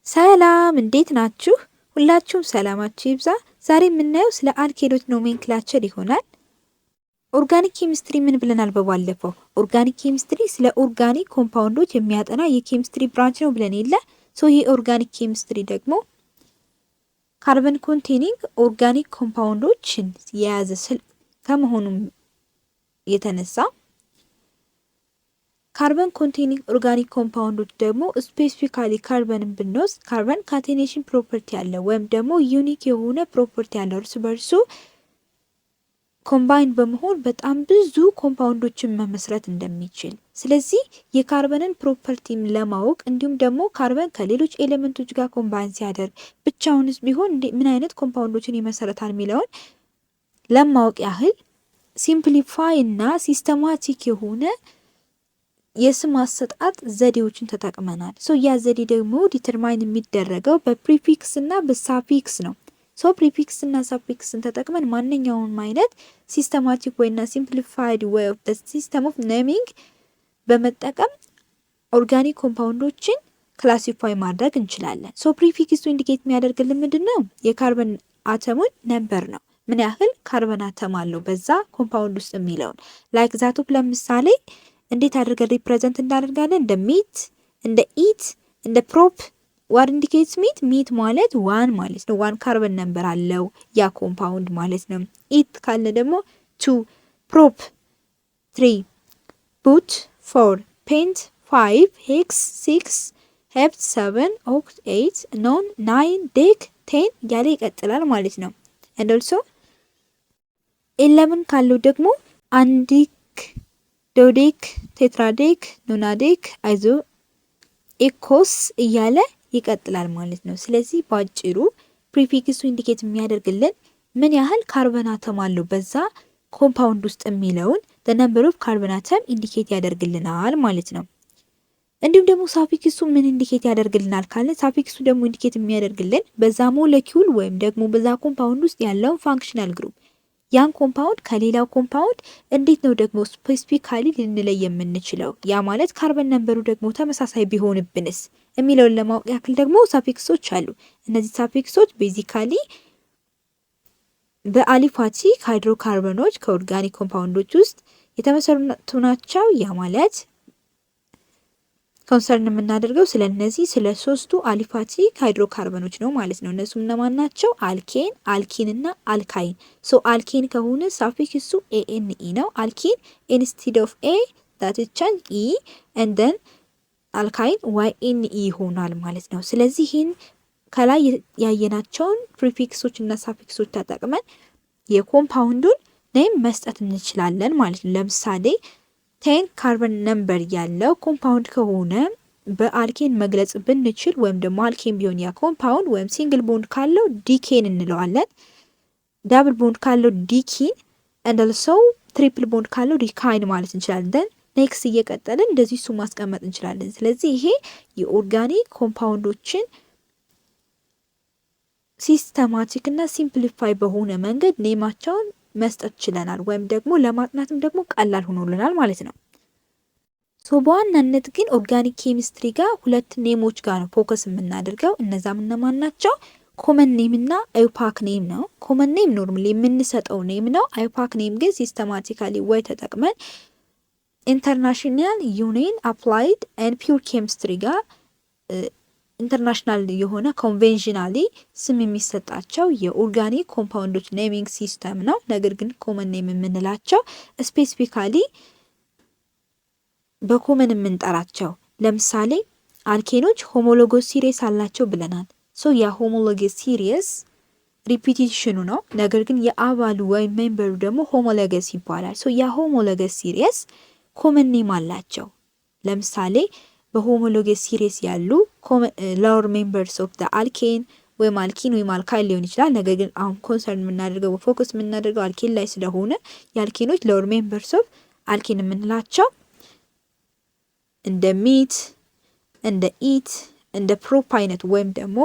ሰላም እንዴት ናችሁ? ሁላችሁም ሰላማችሁ ይብዛ። ዛሬ የምናየው ስለ አልኬሎች ኖሜንክላቸር ይሆናል። ኦርጋኒክ ኬሚስትሪ ምን ብለናል በባለፈው? ኦርጋኒክ ኬሚስትሪ ስለ ኦርጋኒክ ኮምፓውንዶች የሚያጠና የኬሚስትሪ ብራንች ነው ብለን የለ። ይህ ኦርጋኒክ ኬሚስትሪ ደግሞ ካርበን ኮንቴኒንግ ኦርጋኒክ ኮምፓውንዶችን የያዘ ከመሆኑም የተነሳ ካርበን ኮንቴኒንግ ኦርጋኒክ ኮምፓውንዶች ደግሞ ስፔሲፊካሊ ካርበንን ብንወስድ ካርበን ካቴኔሽን ፕሮፐርቲ ያለው ወይም ደግሞ ዩኒክ የሆነ ፕሮፐርቲ ያለው እርስ በርሱ ኮምባይን በመሆን በጣም ብዙ ኮምፓውንዶችን መመስረት እንደሚችል፣ ስለዚህ የካርበንን ፕሮፐርቲም ለማወቅ እንዲሁም ደግሞ ካርበን ከሌሎች ኤሌመንቶች ጋር ኮምባይን ሲያደርግ ብቻውንስ ቢሆን ምን አይነት ኮምፓውንዶችን ይመሰረታል የሚለውን ለማወቅ ያህል ሲምፕሊፋይ እና ሲስተማቲክ የሆነ የስም አሰጣጥ ዘዴዎችን ተጠቅመናል። ያ ዘዴ ደግሞ ዲተርማይን የሚደረገው በፕሪፊክስ እና በሳፊክስ ነው። ፕሪፊክስ እና ሳፊክስን ተጠቅመን ማንኛውም አይነት ሲስተማቲክ ወይና ሲምፕሊፋይድ ወይ ኦፍ ሲስተም ኦፍ ኔሚንግ በመጠቀም ኦርጋኒክ ኮምፓውንዶችን ክላሲፋይ ማድረግ እንችላለን። ፕሪፊክሱ ኢንዲኬት የሚያደርግልን ምንድን ነው? የካርበን አተሙን ነምበር ነው። ምን ያህል ካርበን አተም አለው በዛ ኮምፓውንድ ውስጥ የሚለውን ላይክ ዛቱፕ ለምሳሌ እንዴት አድርገን ሪፕሬዘንት እናደርጋለን? እንደ ሚት፣ እንደ ኢት፣ እንደ ፕሮፕ። ዋት ኢንዲኬትስ ሚት ማለት ዋን ማለት ነው። ዋን ካርበን ነምበር አለው ያ ኮምፓውንድ ማለት ነው። ኢት ካለ ደግሞ 2፣ ፕሮፕ 3፣ ቡት 4፣ ፔንት 5፣ ሄክስ 6፣ ሄፕት 7፣ ኦክት 8፣ ኖን 9፣ ዴክ 10 ያለ ይቀጥላል ማለት ነው። and also 11 ካለው ደግሞ አንዲክ፣ ዶዴክ፣ ቴትራዴክ፣ ኖናዴክ፣ አይዞ ኤኮስ እያለ ይቀጥላል ማለት ነው። ስለዚህ ባጭሩ ፕሪፊክሱ ኢንዲኬት የሚያደርግልን ምን ያህል ካርበን አተም አለው በዛ ኮምፓውንድ ውስጥ የሚለውን the number of carbon atom ኢንዲኬት ያደርግልናል ማለት ነው። እንዲሁም ደግሞ ሳፊክሱ ምን ኢንዲኬት ያደርግልናል ካለ ሳፊክሱ ደግሞ ኢንዲኬት የሚያደርግልን በዛ ሞለኪውል ወይም ደግሞ በዛ ኮምፓውንድ ውስጥ ያለውን ፋንክሽናል ግሩፕ ያን ኮምፓውንድ ከሌላው ኮምፓውንድ እንዴት ነው ደግሞ ስፔሲፊካሊ ልንለይ የምንችለው? ያ ማለት ካርበን ነምበሩ ደግሞ ተመሳሳይ ቢሆንብንስ የሚለውን ለማወቅ ያክል ደግሞ ሳፊክሶች አሉ። እነዚህ ሳፊክሶች ቤዚካሊ በአሊፋቲክ ሃይድሮካርበኖች ከኦርጋኒክ ኮምፓውንዶች ውስጥ የተመሰረቱ ናቸው። ያ ማለት ኮንሰርን የምናደርገው ስለ እነዚህ ስለ ሶስቱ አሊፋቲክ ሃይድሮካርበኖች ነው ማለት ነው። እነሱም እነማን ናቸው? አልኬን፣ አልኪን እና አልካይን። አልኬን ከሆነ ሳፊክሱ ኤኤንኢ ነው። አልኪን ኢንስቲድ ኦፍ ኤ ዳት ቻንጅ ኢ ኤንድ ደን አልካይን ዋይኤንኢ ይሆናል ማለት ነው። ስለዚህ ይህን ከላይ ያየናቸውን ፕሪፊክሶች እና ሳፊክሶች ተጠቅመን የኮምፓውንዱን ኔም መስጠት እንችላለን ማለት ነው። ለምሳሌ 10 ካርበን ነምበር ያለው ኮምፓውንድ ከሆነ በአልኬን መግለጽ ብንችል ወይም ደግሞ አልኬን ቢሆን ያ ኮምፓውንድ ወይም ሲንግል ቦንድ ካለው ዲኬን እንለዋለን። ዳብል ቦንድ ካለው ዲኪን እንደልሰው ትሪፕል ቦንድ ካለው ዲካይን ማለት እንችላለን። ደን ኔክስት እየቀጠልን እንደዚህ እሱ ማስቀመጥ እንችላለን። ስለዚህ ይሄ የኦርጋኒክ ኮምፓውንዶችን ሲስተማቲክ እና ሲምፕሊፋይ በሆነ መንገድ ኔማቸውን መስጠት ችለናል ወይም ደግሞ ለማጥናትም ደግሞ ቀላል ሆኖልናል ማለት ነው። በዋናነት ግን ኦርጋኒክ ኬሚስትሪ ጋር ሁለት ኔሞች ጋር ነው ፎከስ የምናደርገው። እነዛም እነማን ናቸው? ኮመን ኔም እና አይፓክ ኔም ነው። ኮመን ኔም ኖርማሊ የምንሰጠው ኔም ነው። አይፓክ ኔም ግን ሲስተማቲካሊ ወይ ተጠቅመን ኢንተርናሽናል ዩኒየን አፕላይድ ኤንድ ፒውር ኬሚስትሪ ጋር ኢንተርናሽናል የሆነ ኮንቬንሽናሊ ስም የሚሰጣቸው የኦርጋኒክ ኮምፓውንዶች ኔሚንግ ሲስተም ነው። ነገር ግን ኮመን ኔም የምንላቸው ስፔሲፊካሊ በኮመን የምንጠራቸው ለምሳሌ አልኬኖች ሆሞሎጎስ ሲሪየስ አላቸው ብለናል። ያ ሆሞሎጎስ ሲሪየስ ሪፒቲሽኑ ነው። ነገር ግን የአባሉ ወይም ሜምበሩ ደግሞ ሆሞሎገስ ይባላል። ያ ሆሞሎገስ ሲሪየስ ኮመን ኔም አላቸው። ለምሳሌ በሆሞሎገስ ሲሪየስ ያሉ ሎወር ሜምበርስ ኦፍ ደ አልኬን ወይም አልኪን ወይም አልካይል ሊሆን ይችላል። ነገር ግን አሁን ኮንሰርን የምናደርገው ፎከስ የምናደርገው አልኬን ላይ ስለሆነ የአልኬኖች ሎወር ሜምበርስ ኦፍ አልኬን የምንላቸው እንደ ሚት፣ እንደ ኢት፣ እንደ ፕሮፕ አይነት ወይም ደግሞ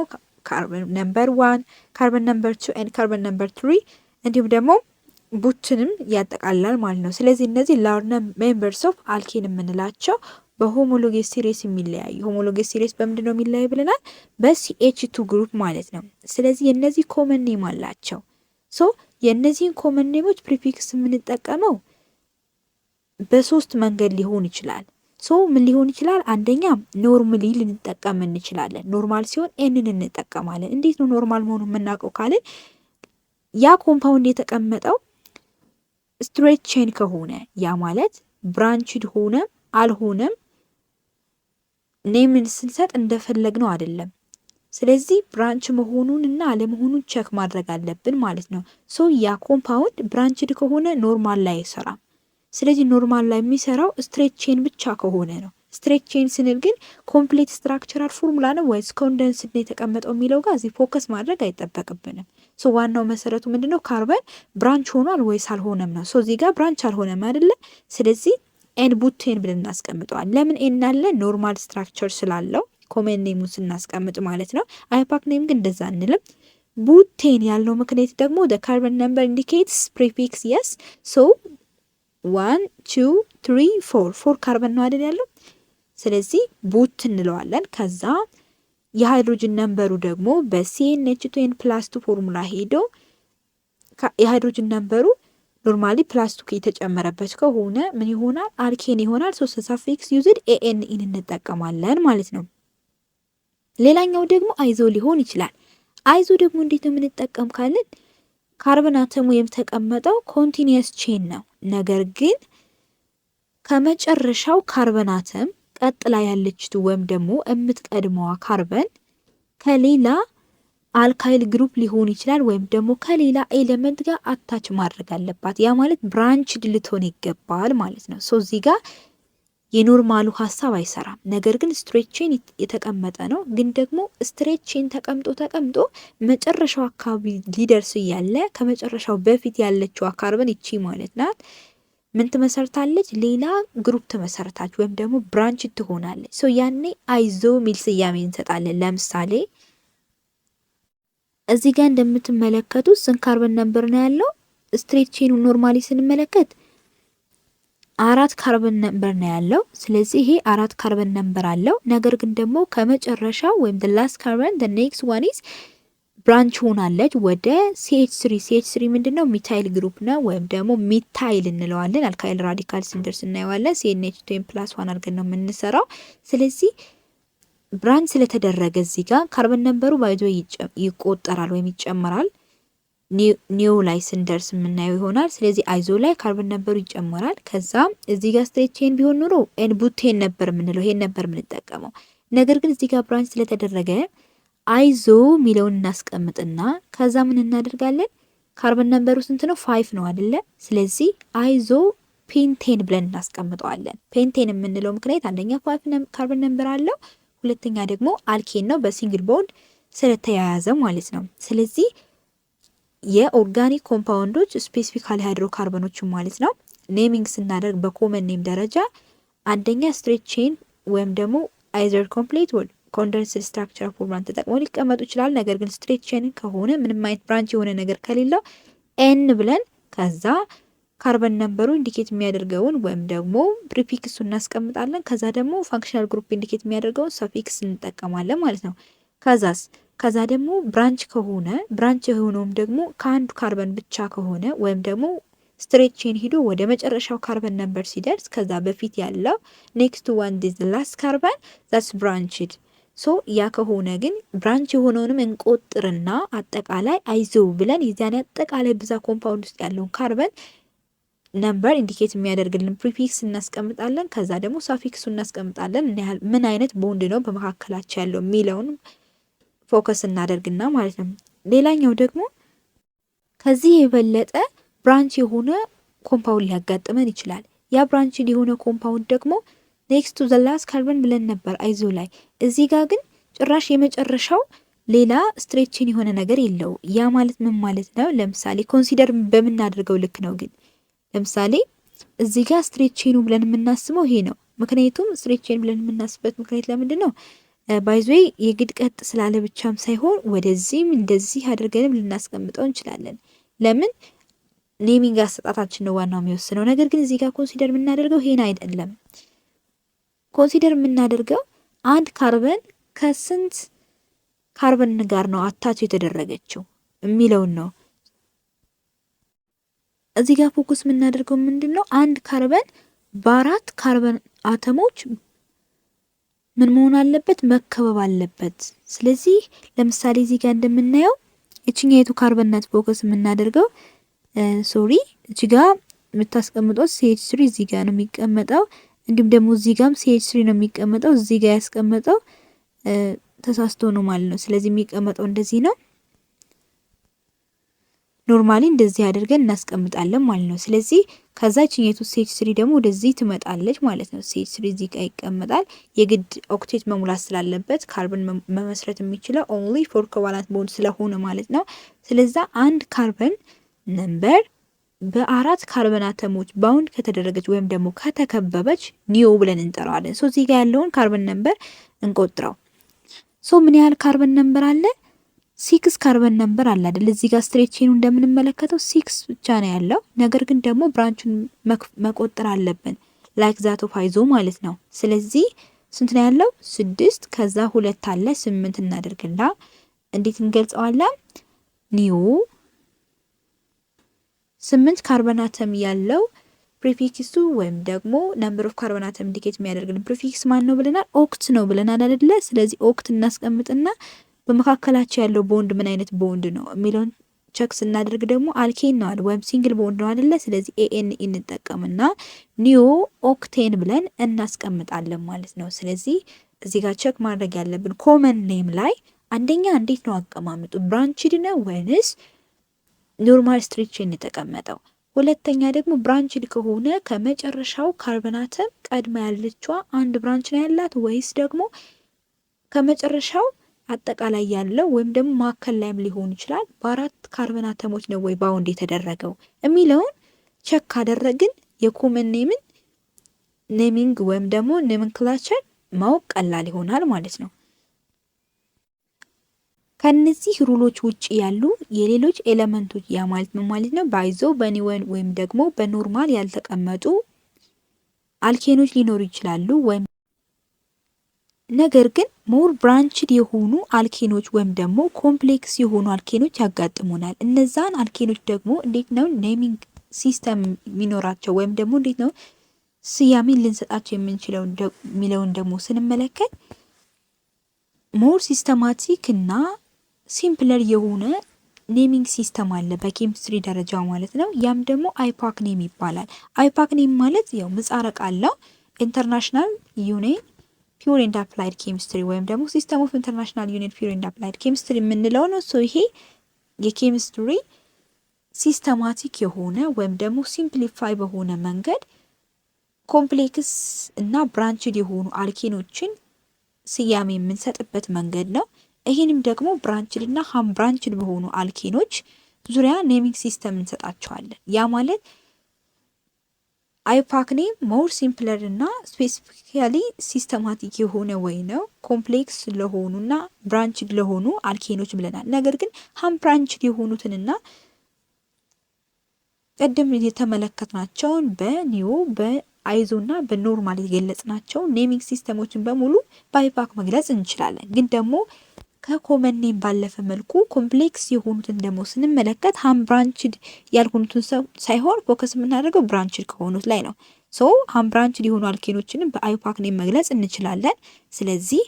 ካርበን ነምበር 1፣ ካርበን ነምበር 2 ኤንድ ካርበን ነምበር 3 እንዲሁም ደግሞ ቡትንም ያጠቃልላል ማለት ነው። ስለዚህ እነዚህ ሎወር ሜምበርስ ኦፍ አልኬን የምንላቸው በሆሞሎጌስ ሲሪስ የሚለያዩ። ሆሞሎጌስ ሲሪስ በምንድን ነው የሚለያዩ ብለናል? በCH2 ግሩፕ ማለት ነው። ስለዚህ የነዚህ ኮመን ኔም አላቸው። ሶ የነዚህን ኮመን ኔሞች ፕሪፊክስ የምንጠቀመው በሶስት መንገድ ሊሆን ይችላል። ሶ ምን ሊሆን ይችላል? አንደኛ ኖርማሊ ልንጠቀም እንችላለን። ኖርማል ሲሆን ኤንን እንጠቀማለን። እንዴት ነው ኖርማል መሆኑን የምናውቀው ካልን ያ ኮምፓውንድ የተቀመጠው ስትሬት ቼን ከሆነ ያ ማለት ብራንችድ ሆነም አልሆነም ኔምን ስንሰጥ እንደፈለግ ነው አይደለም። ስለዚህ ብራንች መሆኑን እና አለመሆኑን ቸክ ማድረግ አለብን ማለት ነው። ሶ ያ ኮምፓውንድ ብራንችድ ከሆነ ኖርማል ላይ አይሰራም። ስለዚህ ኖርማል ላይ የሚሰራው ስትሬት ቼን ብቻ ከሆነ ነው። ስትሬት ቼን ስንል ግን ኮምፕሌት ስትራክቸራል ፎርሙላ ነው ወይስ ኮንደንስድ ነው የተቀመጠው የሚለው ጋር እዚህ ፎከስ ማድረግ አይጠበቅብንም። ሶ ዋናው መሰረቱ ምንድነው? ካርበን ብራንች ሆኗል ወይስ አልሆነም ነው። ሶ እዚህ ጋር ብራንች አልሆነም አይደለ? ስለዚህ ኤን ቡቴን ብለን እናስቀምጠዋል። ለምን ኤን አለ? ኖርማል ስትራክቸር ስላለው ኮመን ኔሙን ስናስቀምጥ ማለት ነው። አይፓክ ኔም ግን እንደዛ አንልም። ቡቴን ያልነው ምክንያት ደግሞ the carbon number indicates prefix yes so 1 2 3 4 ካርበን ነው አይደል ያለው። ስለዚህ ቡት እንለዋለን። ከዛ የሃይድሮጅን ነምበሩ ደግሞ በCnH2n +2 ፎርሙላ ሄዶ የሃይድሮጅን ነምበሩ ኖርማሊ +2 የተጨመረበት ከሆነ ምን ይሆናል? አልኬን ይሆናል። ሶ ሰፊክስ ዩዝድ ኤን እንጠቀማለን ማለት ነው። ሌላኛው ደግሞ አይዞ ሊሆን ይችላል። አይዞ ደግሞ እንዴት ነው የምንጠቀም ካልን ካርበን አተሙ የተቀመጠው ኮንቲኒየስ ቼን ነው። ነገር ግን ከመጨረሻው ካርበን አተም ቀጥላ ያለችው ወይም ደግሞ የምትቀድመዋ ካርበን ከሌላ አልካይል ግሩፕ ሊሆን ይችላል ወይም ደግሞ ከሌላ ኤሌመንት ጋር አታች ማድረግ አለባት። ያ ማለት ብራንችድ ልትሆን ይገባል ማለት ነው። ሶ እዚህ ጋር የኖርማሉ ሀሳብ አይሰራም። ነገር ግን ስትሬት ቼን የተቀመጠ ነው። ግን ደግሞ ስትሬት ቼን ተቀምጦ መጨረሻው አካባቢ ሊደርስ እያለ ከመጨረሻው በፊት ያለችው ካርበን ይቺ ማለት ናት ምን ትመሰርታለች? ሌላ ግሩፕ ትመሰርታች ወይም ደግሞ ብራንች ትሆናለች። ሶ ያኔ አይዞ ሚል ስያሜ እንሰጣለን። ለምሳሌ እዚህ ጋር እንደምትመለከቱት ስንት ካርበን ነምበር ነው ያለው? ስትሬት ቼኑ ኖርማሊ ስንመለከት 4 ካርበን ነምበር ነው ያለው። ስለዚህ ይሄ 4 ካርበን ነምበር አለው። ነገር ግን ደግሞ ከመጨረሻው ወይም the last carbon the next one is ብራንች ሆናለች ወደ CH3። CH3 ምንድነው? ሚታይል ግሩፕ ነው ወይም ደግሞ ሚታይል እንለዋለን። አልካይል ራዲካል ስንደርስ እናየዋለን። CnH2n+1 አድርገን ነው የምንሰራው። ስለዚህ ብራንች ስለተደረገ እዚህ ጋር ካርበን ነምበሩ ባይዞ ይቆጠራል ወይም ይጨመራል። ኒው ላይ ስንደርስ የምናየው ይሆናል። ስለዚህ አይዞ ላይ ካርበን ነምበሩ ይጨመራል። ከዛ እዚህ ጋር ስትሬት ቼን ቢሆን ኑሮ ኤን ቡቴን ነበር የምንለው፣ ይሄን ነበር የምንጠቀመው። ነገር ግን እዚህ ጋር ብራንች ስለተደረገ አይዞ ሚለውን እናስቀምጥና ከዛ ምን እናደርጋለን? ካርበን ነምበሩ ስንት ነው? 5 ነው አይደለ? ስለዚህ አይዞ ፔንቴን ብለን እናስቀምጠዋለን። ፔንቴን የምንለው ምክንያት አንደኛ 5 ካርበን ነምበር አለው፣ ሁለተኛ ደግሞ አልኬን ነው በሲንግል ቦንድ ስለተያያዘ ማለት ነው። ስለዚህ የኦርጋኒክ ኮምፓውንዶች ስፔሲፊካሊ ሃይድሮካርበኖች ማለት ነው ኔሚንግ ስናደርግ በኮመን ኔም ደረጃ አንደኛ ስትሬት ቼን ወይም ደግሞ አይዘር ኮምፕሌት ወል ኮንደንስድ ስትራክቸር ፎርሙላን ተጠቅመው ሊቀመጡ ይችላል። ነገር ግን ስትሬት ቼን ከሆነ ምንም አይነት ብራንች የሆነ ነገር ከሌለው ኤን ብለን ከዛ ካርበን ነምበሩ ኢንዲኬት የሚያደርገውን ወይም ደግሞ ፕሪፊክሱ እናስቀምጣለን። ከዛ ደግሞ ፋንክሽናል ግሩፕ ኢንዲኬት የሚያደርገውን ሰፊክስ እንጠቀማለን ማለት ነው። ከዛ ደግሞ ብራንች ከሆነ ብራንች የሆነውም ደግሞ ከአንዱ ካርበን ብቻ ከሆነ ወይም ደግሞ ስትሬት ቼን ሂዶ ወደ መጨረሻው ካርበን ነምበር ሲደርስ ከዛ በፊት ያለው ኔክስት ዋን ዲዝ ላስት ካርበን ዛትስ ብራንችድ። ሶ ያ ከሆነ ግን ብራንች የሆነውንም እንቆጥርና አጠቃላይ አይዞ ብለን የዚያን አጠቃላይ ብዛ ኮምፓውንድ ውስጥ ያለውን ካርበን ነምበር ኢንዲኬት የሚያደርግልን ፕሪፊክስ እናስቀምጣለን። ከዛ ደግሞ ሳፊክሱ እናስቀምጣለን። ምን አይነት ቦንድ ነው በመካከላቸው ያለው የሚለውን ፎከስ እናደርግና ማለት ነው። ሌላኛው ደግሞ ከዚህ የበለጠ ብራንች የሆነ ኮምፓውንድ ሊያጋጥመን ይችላል። ያ ብራንች የሆነ ኮምፓውንድ ደግሞ ኔክስት ቱ ዘ ላስት ካርበን ብለን ነበር አይዞ ላይ። እዚህ ጋር ግን ጭራሽ የመጨረሻው ሌላ ስትሬት ቼን የሆነ ነገር የለው። ያ ማለት ምን ማለት ነው? ለምሳሌ ኮንሲደር በምናደርገው ልክ ነው። ግን ለምሳሌ እዚህ ጋር ስትሬት ቼኑ ብለን የምናስበው ይሄ ነው። ምክንያቱም ስትሬት ቼን ብለን የምናስበት ምክንያት ለምንድን ነው? ባይዞይ የግድ ቀጥ ስላለ ብቻም ሳይሆን ወደዚህም እንደዚህ አድርገንም ልናስቀምጠው እንችላለን። ለምን? ኔሚንግ አሰጣታችን ነው ዋናው የሚወስነው። ነገር ግን እዚህ ጋር ኮንሲደር የምናደርገው ይሄን አይደለም። ኮንሲደር የምናደርገው አንድ ካርበን ከስንት ካርበን ጋር ነው አታች የተደረገችው የሚለውን ነው። እዚህ ጋር ፎከስ የምናደርገው ምንድን ነው? አንድ ካርበን በ4 ካርበን አተሞች ምን መሆን አለበት? መከበብ አለበት። ስለዚህ ለምሳሌ እዚህ ጋር እንደምናየው የትኛይቱ ካርበን ናት ፎከስ የምናደርገው? ሶሪ እዚህ ጋር የምታስቀምጠው CH3 እዚህ ጋር ነው የሚቀመጠው። እንዲሁም ደግሞ እዚህ ጋርም CH3 ነው የሚቀመጠው። እዚህ ጋር ያስቀመጠው ተሳስቶ ነው ማለት ነው። ስለዚህ የሚቀመጠው እንደዚህ ነው። ኖርማሊ እንደዚህ አድርገን እናስቀምጣለን ማለት ነው። ስለዚህ ከዛ ችኛቱ CH3 ደግሞ ወደዚህ ትመጣለች ማለት ነው። CH3 እዚህ ጋር ይቀመጣል። የግድ ኦክቴት መሙላት ስላለበት ካርበን መመስረት የሚችለው ኦንሊ ፎር ኮቫለንት ቦንድ ስለሆነ ማለት ነው። ስለዛ አንድ ካርበን ነምበር በ4 ካርበን አተሞች ባውንድ ከተደረገች ወይም ደግሞ ከተከበበች ኒዮ ብለን እንጠራዋለን። ሶ እዚህ ጋር ያለውን ካርበን ነምበር እንቆጥረው። ሶ ምን ያህል ካርበን ነምበር አለ? 6 ካርበን ነምበር አለ አይደል? እዚህ ጋር ስትሬት ቼኑ እንደምንመለከተው 6 ብቻ ነው ያለው። ነገር ግን ደግሞ ብራንቹን መቆጠር አለብን ላይክ ዛት ኦፍ አይዞ ማለት ነው። ስለዚህ ስንት ነው ያለው? 6 ከዛ 2 አለ 8 እናደርግና እንዴት እንገልጸዋለን? ኒዮ 8 ካርበን አተም ያለው ፕሪፊክሱ ወይም ደግሞ ነምበር ኦፍ ካርበን አተም ኢንዲኬት የሚያደርግልን ፕሪፊክስ ማን ነው ብለናል? ኦክት ነው ብለናል አይደለ? ስለዚህ ኦክት እናስቀምጥና በመካከላቸው ያለው ቦንድ ምን አይነት ቦንድ ነው የሚለውን ቸክ ስናደርግ ደግሞ አልኬን ነው ወይም ሲንግል ቦንድ ነው አይደለ? ስለዚህ ኤኤን እንጠቀምና ኒዮ ኦክቴን ብለን እናስቀምጣለን ማለት ነው። ስለዚህ እዚህ ጋር ቸክ ማድረግ ያለብን ኮመን ኔም ላይ አንደኛ እንዴት ነው አቀማመጡ? ብራንችድ ነው ወይንስ ኖርማል ስትሬት ቼን የተቀመጠው? ሁለተኛ ደግሞ ብራንችድ ከሆነ ከመጨረሻው ካርበን አተም ቀድማ ያለችዋ አንድ ብራንች ነው ያላት ወይስ ደግሞ ከመጨረሻው አጠቃላይ ያለው ወይም ደግሞ ማዕከል ላይም ሊሆን ይችላል በ4 ካርበን አተሞች ነው ወይ ባውንድ የተደረገው የሚለውን ቸክ ካደረግን የኮመን ኔምን ኔሚንግ ወይም ደግሞ ኖሜንክላቸር ማወቅ ቀላል ይሆናል ማለት ነው። ከነዚህ ሩሎች ውጪ ያሉ የሌሎች ኤሌመንቶች ያ ማለት ምን ማለት ነው? ባይዞ በኒወን ወይም ደግሞ በኖርማል ያልተቀመጡ አልኬኖች ሊኖሩ ይችላሉ ወይም ነገር ግን ሞር ብራንችድ የሆኑ አልኬኖች ወይም ደግሞ ኮምፕሌክስ የሆኑ አልኬኖች ያጋጥሙናል። እነዛን አልኬኖች ደግሞ እንዴት ነው ኔሚንግ ሲስተም የሚኖራቸው ወይም ደግሞ እንዴት ነው ስያሜ ልንሰጣቸው የምንችለው የሚለውን ደግሞ ስንመለከት ሞር ሲስተማቲክ እና ሲምፕለር የሆነ ኔሚንግ ሲስተም አለ በኬሚስትሪ ደረጃ ማለት ነው። ያም ደግሞ አይፓክ ኔም ይባላል። አይፓክ ኔም ማለት ያው ምህጻረ ቃል ነው። ኢንተርናሽናል ዩኒየን ፒውር ኤንድ አፕላይድ ኬሚስትሪ ወይም ደግሞ ሲስተም ኦፍ ኢንተርናሽናል ዩኒየን ፒውር ኤንድ አፕላይድ ኬሚስትሪ የምንለው ነው። ሶ ይሄ የኬሚስትሪ ሲስተማቲክ የሆነ ወይም ደግሞ ሲምፕሊፋይ በሆነ መንገድ ኮምፕሌክስ እና ብራንችድ የሆኑ አልኬኖችን ስያሜ የምንሰጥበት መንገድ ነው። ይህንም ደግሞ ብራንችድ እና ሃም ብራንችድ በሆኑ አልኬኖች ዙሪያ ኔሚንግ ሲስተም እንሰጣቸዋለን። ያ ማለት አይፓክ ኔም ሞር ሲምፕለር እና ስፔሲፊካሊ ሲስተማቲክ የሆነ ወይ ነው ኮምፕሌክስ ለሆኑና ብራንችድ ለሆኑ አልኬኖች ብለናል። ነገር ግን ሃም ብራንችድ የሆኑትንና ቀደም የተመለከትናቸውን በኒዮ በአይዞ እና በኖርማል የገለጽናቸው ኔሚንግ ሲስተሞችን በሙሉ በአይፓክ መግለጽ እንችላለን። ግን ደግሞ ከኮመን ኔም ባለፈ መልኩ ኮምፕሌክስ የሆኑትን ደግሞ ስንመለከት ሃም ብራንችድ ያልሆኑትን ሳይሆን ፎከስ የምናደርገው ብራንችድ ከሆኑት ላይ ነው። ሶ ሃም ብራንችድ የሆኑ አልኬኖችንም በአይፓክ ኔም መግለጽ እንችላለን። ስለዚህ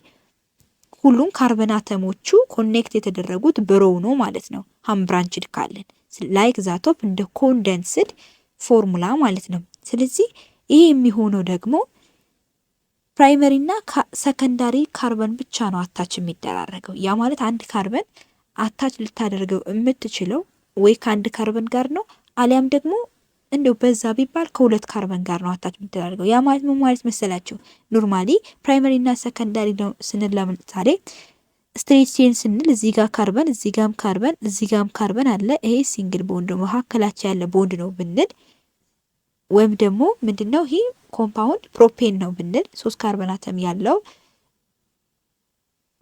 ሁሉም ካርበን አተሞቹ ኮኔክት የተደረጉት በሮው ነው ማለት ነው። ሃም ብራንችድ ካለን ላይክ ዛቶፕ እንደ ኮንደንስድ ፎርሙላ ማለት ነው። ስለዚህ ይሄ የሚሆነው ደግሞ ፕራይመሪ እና ሰከንዳሪ ካርበን ብቻ ነው አታች የሚደራረገው። ያ ማለት አንድ ካርበን አታች ልታደርገው የምትችለው ወይ ከአንድ ካርበን ጋር ነው አሊያም ደግሞ እንደው በዛ ቢባል ከሁለት ካርበን ጋር ነው አታች የሚደራረገው። ያ ማለት ምን ማለት መሰላችሁ? ኖርማሊ ፕራይመሪ እና ሰከንዳሪ ነው ስንል ለምሳሌ ስትሬት ቼን ስንል እዚህ ጋር ካርበን እዚህ ጋርም ካርበን እዚህ ጋርም ካርበን አለ። ይሄ ሲንግል ቦንድ ነው መካከላቸው ያለ ቦንድ ነው ብንል ወይም ደግሞ ምንድነው ይሄ ኮምፓውንድ ፕሮፔን ነው ብንል 3 ካርበን አተም ያለው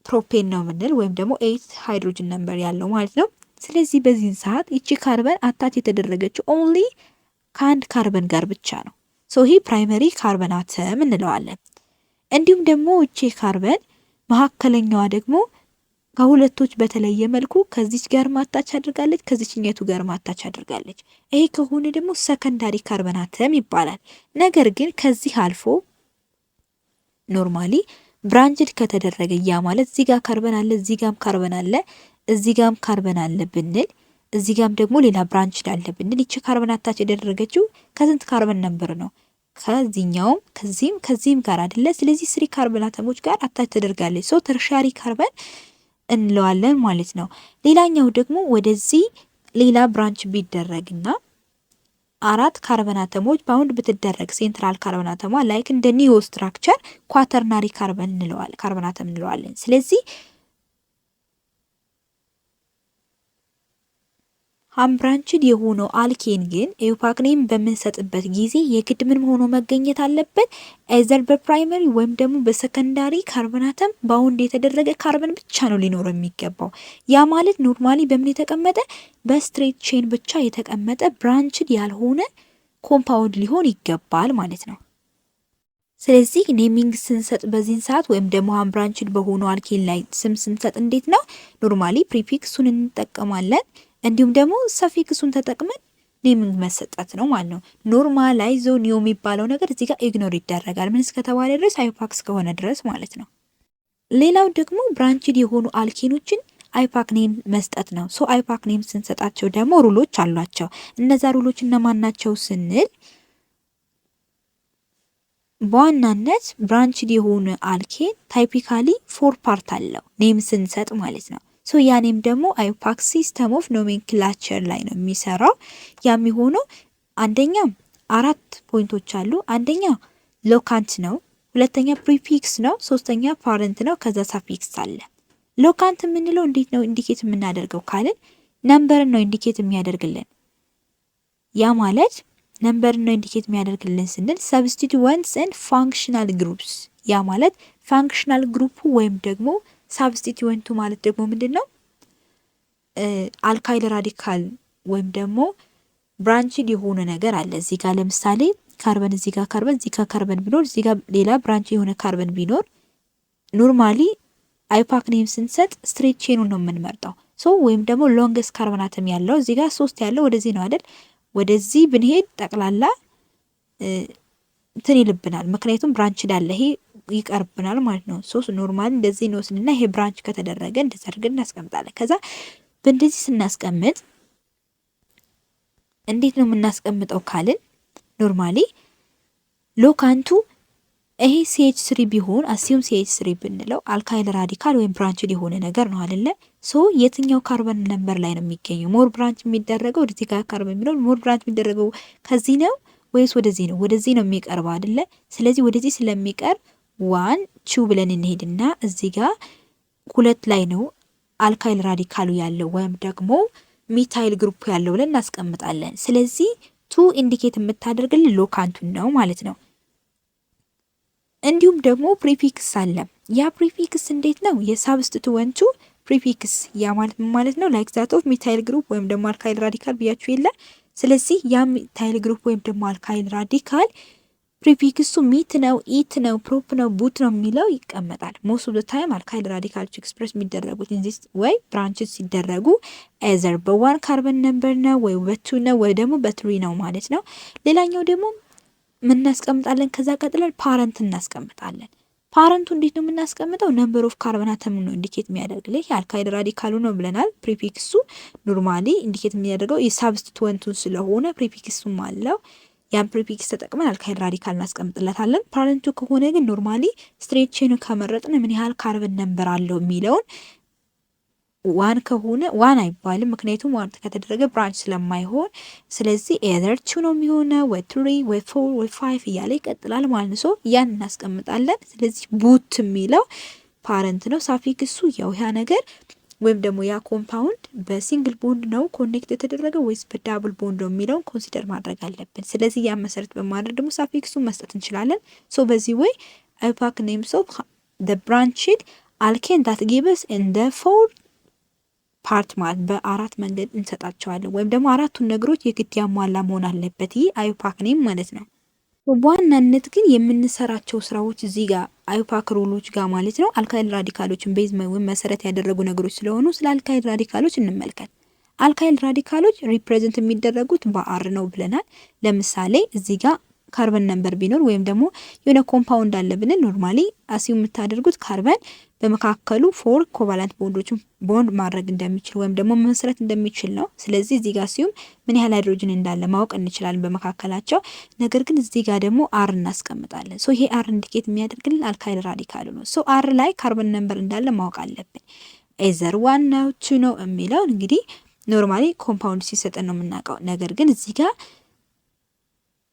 ፕሮፔን ነው ብንል ወይም ደግሞ 8 ሃይድሮጅን ነምበር ያለው ማለት ነው። ስለዚህ በዚህን ሰዓት እቺ ካርበን አታች የተደረገችው ኦንሊ ከአንድ ካርበን ጋር ብቻ ነው። ሶ ይሄ ፕራይመሪ ካርበን አተም እንለዋለን። እንዲሁም ደግሞ እቺ ካርበን መካከለኛዋ ደግሞ ከሁለቶች በተለየ መልኩ ከዚች ጋር ማታች አድርጋለች፣ ከዚችኛቱ ጋር ማታች አድርጋለች። ይሄ ከሆነ ደግሞ ሰከንዳሪ ካርበን አተም ይባላል። ነገር ግን ከዚህ አልፎ ኖርማሊ ብራንችድ ከተደረገ ያ ማለት እዚህ ጋር ካርበን አለ፣ እዚህ ጋም ካርበን አለ፣ እዚህ ጋም ካርበን አለ ብንል እዚህ ጋም ደግሞ ሌላ ብራንችድ አለ ብንል ይቺ ካርበን አታች የተደረገችው ከስንት ካርበን ነበር ነው? ከዚህኛውም ከዚህም ጋር አይደለ? ስለዚህ ስሪ ካርበን አተሞች ጋር አታች ተደርጋለች። ሶ ተርሻሪ ካርበን እንለዋለን ማለት ነው። ሌላኛው ደግሞ ወደዚህ ሌላ ብራንች ቢደረግና አራት ካርበን አተሞች ባውንድ ብትደረግ ሴንትራል ካርበን አተሟ ላይክ እንደ ኒዮ ስትራክቸር ኳተርናሪ ካርበን አተም እንለዋለን። ስለዚህ አንብራንችድ የሆነው አልኬን ግን ኢዮፓክ ኔም በምንሰጥበት ጊዜ የግድ ምን ሆኖ መገኘት አለበት? አይዘር በፕራይመሪ ወይም ደግሞ በሰከንዳሪ ካርበን አተም ባውንድ የተደረገ ካርበን ብቻ ነው ሊኖረው የሚገባው። ያ ማለት ኖርማሊ በምን የተቀመጠ በስትሬት ቼን ብቻ የተቀመጠ ብራንችድ ያልሆነ ኮምፓውንድ ሊሆን ይገባል ማለት ነው። ስለዚህ ኔሚንግ ስንሰጥ በዚህን ሰዓት ወይም ደግሞ አንብራንችድ በሆነው አልኬን ላይ ስም ስንሰጥ እንዴት ነው? ኖርማሊ ፕሪፊክሱን እንጠቀማለን እንዲሁም ደግሞ ሰፊክሱን ተጠቅመን ኔሚንግ መሰጠት ነው ማለት ነው። ኖርማላይዞ ኒዮ የሚባለው ነገር እዚህ ጋር ኢግኖር ይደረጋል። ምን እስከተባለ ድረስ አይፓክስ ከሆነ ድረስ ማለት ነው። ሌላው ደግሞ ብራንችድ የሆኑ አልኬኖችን አይፓክ ኔም መስጠት ነው። ሶ አይፓክ ኔም ስንሰጣቸው ደግሞ ሩሎች አሏቸው። እነዛ ሩሎች እነማን ናቸው ስንል በዋናነት ብራንችድ የሆነ አልኬን ታይፒካሊ 4 ፓርት አለው ኔም ስንሰጥ ማለት ነው። ሶ ያኔም ደግሞ አይፓክ ሲስተም ኦፍ ኖሜንክላቸር ላይ ነው የሚሰራው። ያ የሚሆነው አንደኛ 4 ፖይንቶች አሉ። አንደኛ ሎካንት ነው፣ ሁለተኛ ፕሪፊክስ ነው፣ ሶስተኛ ፓረንት ነው፣ ከዛ ሳፊክስ አለ። ሎካንት የምንለው እንዴት ነው ኢንዲኬት የምናደርገው ካልን ነምበርን ነው ኢንዲኬት የሚያደርግልን። ያ ማለት ነምበርን ነው ኢንዲኬት የሚያደርግልን ስንል ሰብስቲቱወንትስ ኤንድ ፋንክሽናል ግሩፕስ፣ ያ ማለት ፋንክሽናል ግሩፑ ወይም ደግሞ ሳብስቲቱዌንቱ ማለት ደግሞ ምንድን ነው? አልካይል ራዲካል ወይም ደግሞ ብራንችድ የሆነ ነገር አለ። እዚህ ጋር ለምሳሌ ካርበን፣ እዚህ ጋር ካርበን፣ እዚህ ጋር ካርበን ቢኖር እዚህ ጋር ሌላ ብራንች የሆነ ካርበን ቢኖር ኖርማሊ አይፓክ ኔም ስንሰጥ ስትሬት ቼኑን ነው የምንመርጠው። ሶ ወይም ደግሞ ሎንገስት ካርበን አተም ያለው እዚህ ጋር 3 ያለው ወደዚህ ነው አይደል? ወደዚህ ብንሄድ ጠቅላላ እንትን ይልብናል፣ ምክንያቱም ብራንችድ አለ ይሄ ይቀርብናል ማለት ነው። ሶስት ኖርማል እንደዚህ ነው ስንና ይሄ ብራንች ከተደረገ እንደዛ አድርገን እናስቀምጣለን። ከዛ በእንደዚህ ስናስቀምጥ እንዴት ነው የምናስቀምጠው ካልን ኖርማሊ ሎካንቱ ይሄ CH3 ቢሆን አሲዩም CH3 ብንለው አልካይል ራዲካል ወይም ብራንችድ የሆነ ነገር ነው አይደለ? ሶ የትኛው ካርበን ነምበር ላይ ነው የሚገኘው? ሞር ብራንች የሚደረገው ወደዚህ ጋር ካርበን ቢኖር ሞር ብራንች የሚደረገው ከዚህ ነው ወይስ ወደዚህ ነው? ወደዚህ ነው የሚቀርበው አይደለ? ስለዚህ ወደዚህ ስለሚቀርብ 1 2 ብለን እንሄድና እዚህ ጋር 2 ላይ ነው አልካይል ራዲካሉ ያለው ወይም ደግሞ ሚታይል ግሩፕ ያለው ብለን እናስቀምጣለን። ስለዚህ 2 ኢንዲኬት የምታደርግልን ሎካንቱን ነው ማለት ነው። እንዲሁም ደግሞ ፕሪፊክስ አለ። ያ ፕሪፊክስ እንዴት ነው? የሳብስቲቱወንቱ ፕሪፊክስ ያ ማለት ነው ላይክ ዛት ኦፍ ሚታይል ግሩፕ ወይም ደግሞ አልካይል ራዲካል ብያችሁ የለ። ስለዚህ ያ ሚታይል ግሩፕ ወይም ደግሞ አልካይል ራዲካል ፕሪፊክሱ ሚት ነው፣ ኢት ነው፣ ፕሮፕ ነው፣ ቡት ነው የሚለው ይቀመጣል። ሞስት ኦፍ ዘ ታይም አልካይል ራዲካሎች ኤክስፕረስ የሚደረጉት ኢንዚስ ወይ ብራንችስ ሲደረጉ ኤዘር በ1 ካርበን ነምበር ነው ወይ በ2 ነው ወይ ደግሞ በ3 ነው ማለት ነው። ሌላኛው ደግሞ ምን እናስቀምጣለን? ከዛ ቀጥለን ፓረንት እናስቀምጣለን። ፓረንቱ እንዴት ነው የምናስቀምጠው? ነምበር ኦፍ ካርበን አተም ነው ኢንዲኬት የሚያደርግልህ። የአልካይል ራዲካሉ ነው ብለናል። ፕሪፊክሱ ኖርማሊ ኢንዲኬት የሚያደርገው የሳብስቲቱወንቱን ስለሆነ ፕሪፊክሱም አለው። ያን ፕሪፊክስ ተጠቅመን አልካይል ራዲካል እናስቀምጥለታለን። ፓረንቱ ከሆነ ግን ኖርማሊ ስትሬት ቼን ከመረጥን ምን ያህል ካርበን ነምበር አለው የሚለውን 1 ከሆነ 1 አይባልም፣ ምክንያቱም 1 ከተደረገ ብራንች ስለማይሆን። ስለዚህ ኤዘር 2 ነው የሚሆነው ወይ 3 ወይ 4 ወይ 5 እያለ ይቀጥላል ማለት ነው። ያን እናስቀምጣለን። ስለዚህ ቡት የሚለው ፓረንት ነው። ሳፊክሱ ያው ያ ነገር ወይም ደግሞ ያ ኮምፓውንድ በሲንግል ቦንድ ነው ኮኔክት የተደረገው ወይስ በዳብል ቦንድ ነው የሚለውን ኮንሲደር ማድረግ አለብን። ስለዚህ ያ መሰረት በማድረግ ደግሞ ሳፊክሱን መስጠት እንችላለን። ሶ በዚህ ወይ አይፓክ ኔምስ ኦፍ ዘ ብራንችድ አልኬን ዳት ጊቭስ ኢን ዘ 4 ፓርት ማለት በ4 መንገድ እንሰጣቸዋለን። ወይም ደግሞ 4ቱን ነገሮች የግድ ያሟላ መሆን አለበት ይህ አይፓክ ኔም ማለት ነው። በዋናነት ግን የምንሰራቸው ስራዎች እዚህ ጋር አይፓክ ሩሎች ጋር ማለት ነው አልካይል ራዲካሎችን ቤዝ መሰረት ያደረጉ ነገሮች ስለሆኑ ስለ አልካይል ራዲካሎች እንመልከት። አልካይል ራዲካሎች ሪፕሬዘንት የሚደረጉት በአር ነው ብለናል። ለምሳሌ እዚህ ጋር ካርበን ነምበር ቢኖር ወይም ደግሞ የሆነ ኮምፓውንድ አለ ብንል ኖርማሊ አሲው የምታደርጉት ካርበን በመካከሉ 4 ኮቫለንት ቦንዶችን ቦንድ ማድረግ እንደሚችል ወይም ደግሞ መመስረት እንደሚችል ነው። ስለዚህ እዚህ ጋር ሲዩም ምን ያህል ሃይድሮጅን እንዳለ ማወቅ እንችላለን በመካከላቸው። ነገር ግን እዚህ ጋር ደግሞ አር እናስቀምጣለን። ሶ ይሄ አር ኢንዲኬት የሚያደርግልን አልካይል ራዲካሉ ነው። ሶ አር ላይ ካርበን ነምበር እንዳለ ማወቅ አለብን። ኤዘር 1 ነው 2 ነው የሚለው እንግዲህ ኖርማሊ ኮምፓውንድ ሲሰጠን ነው የምናውቀው። ነገር ግን እዚህ ጋር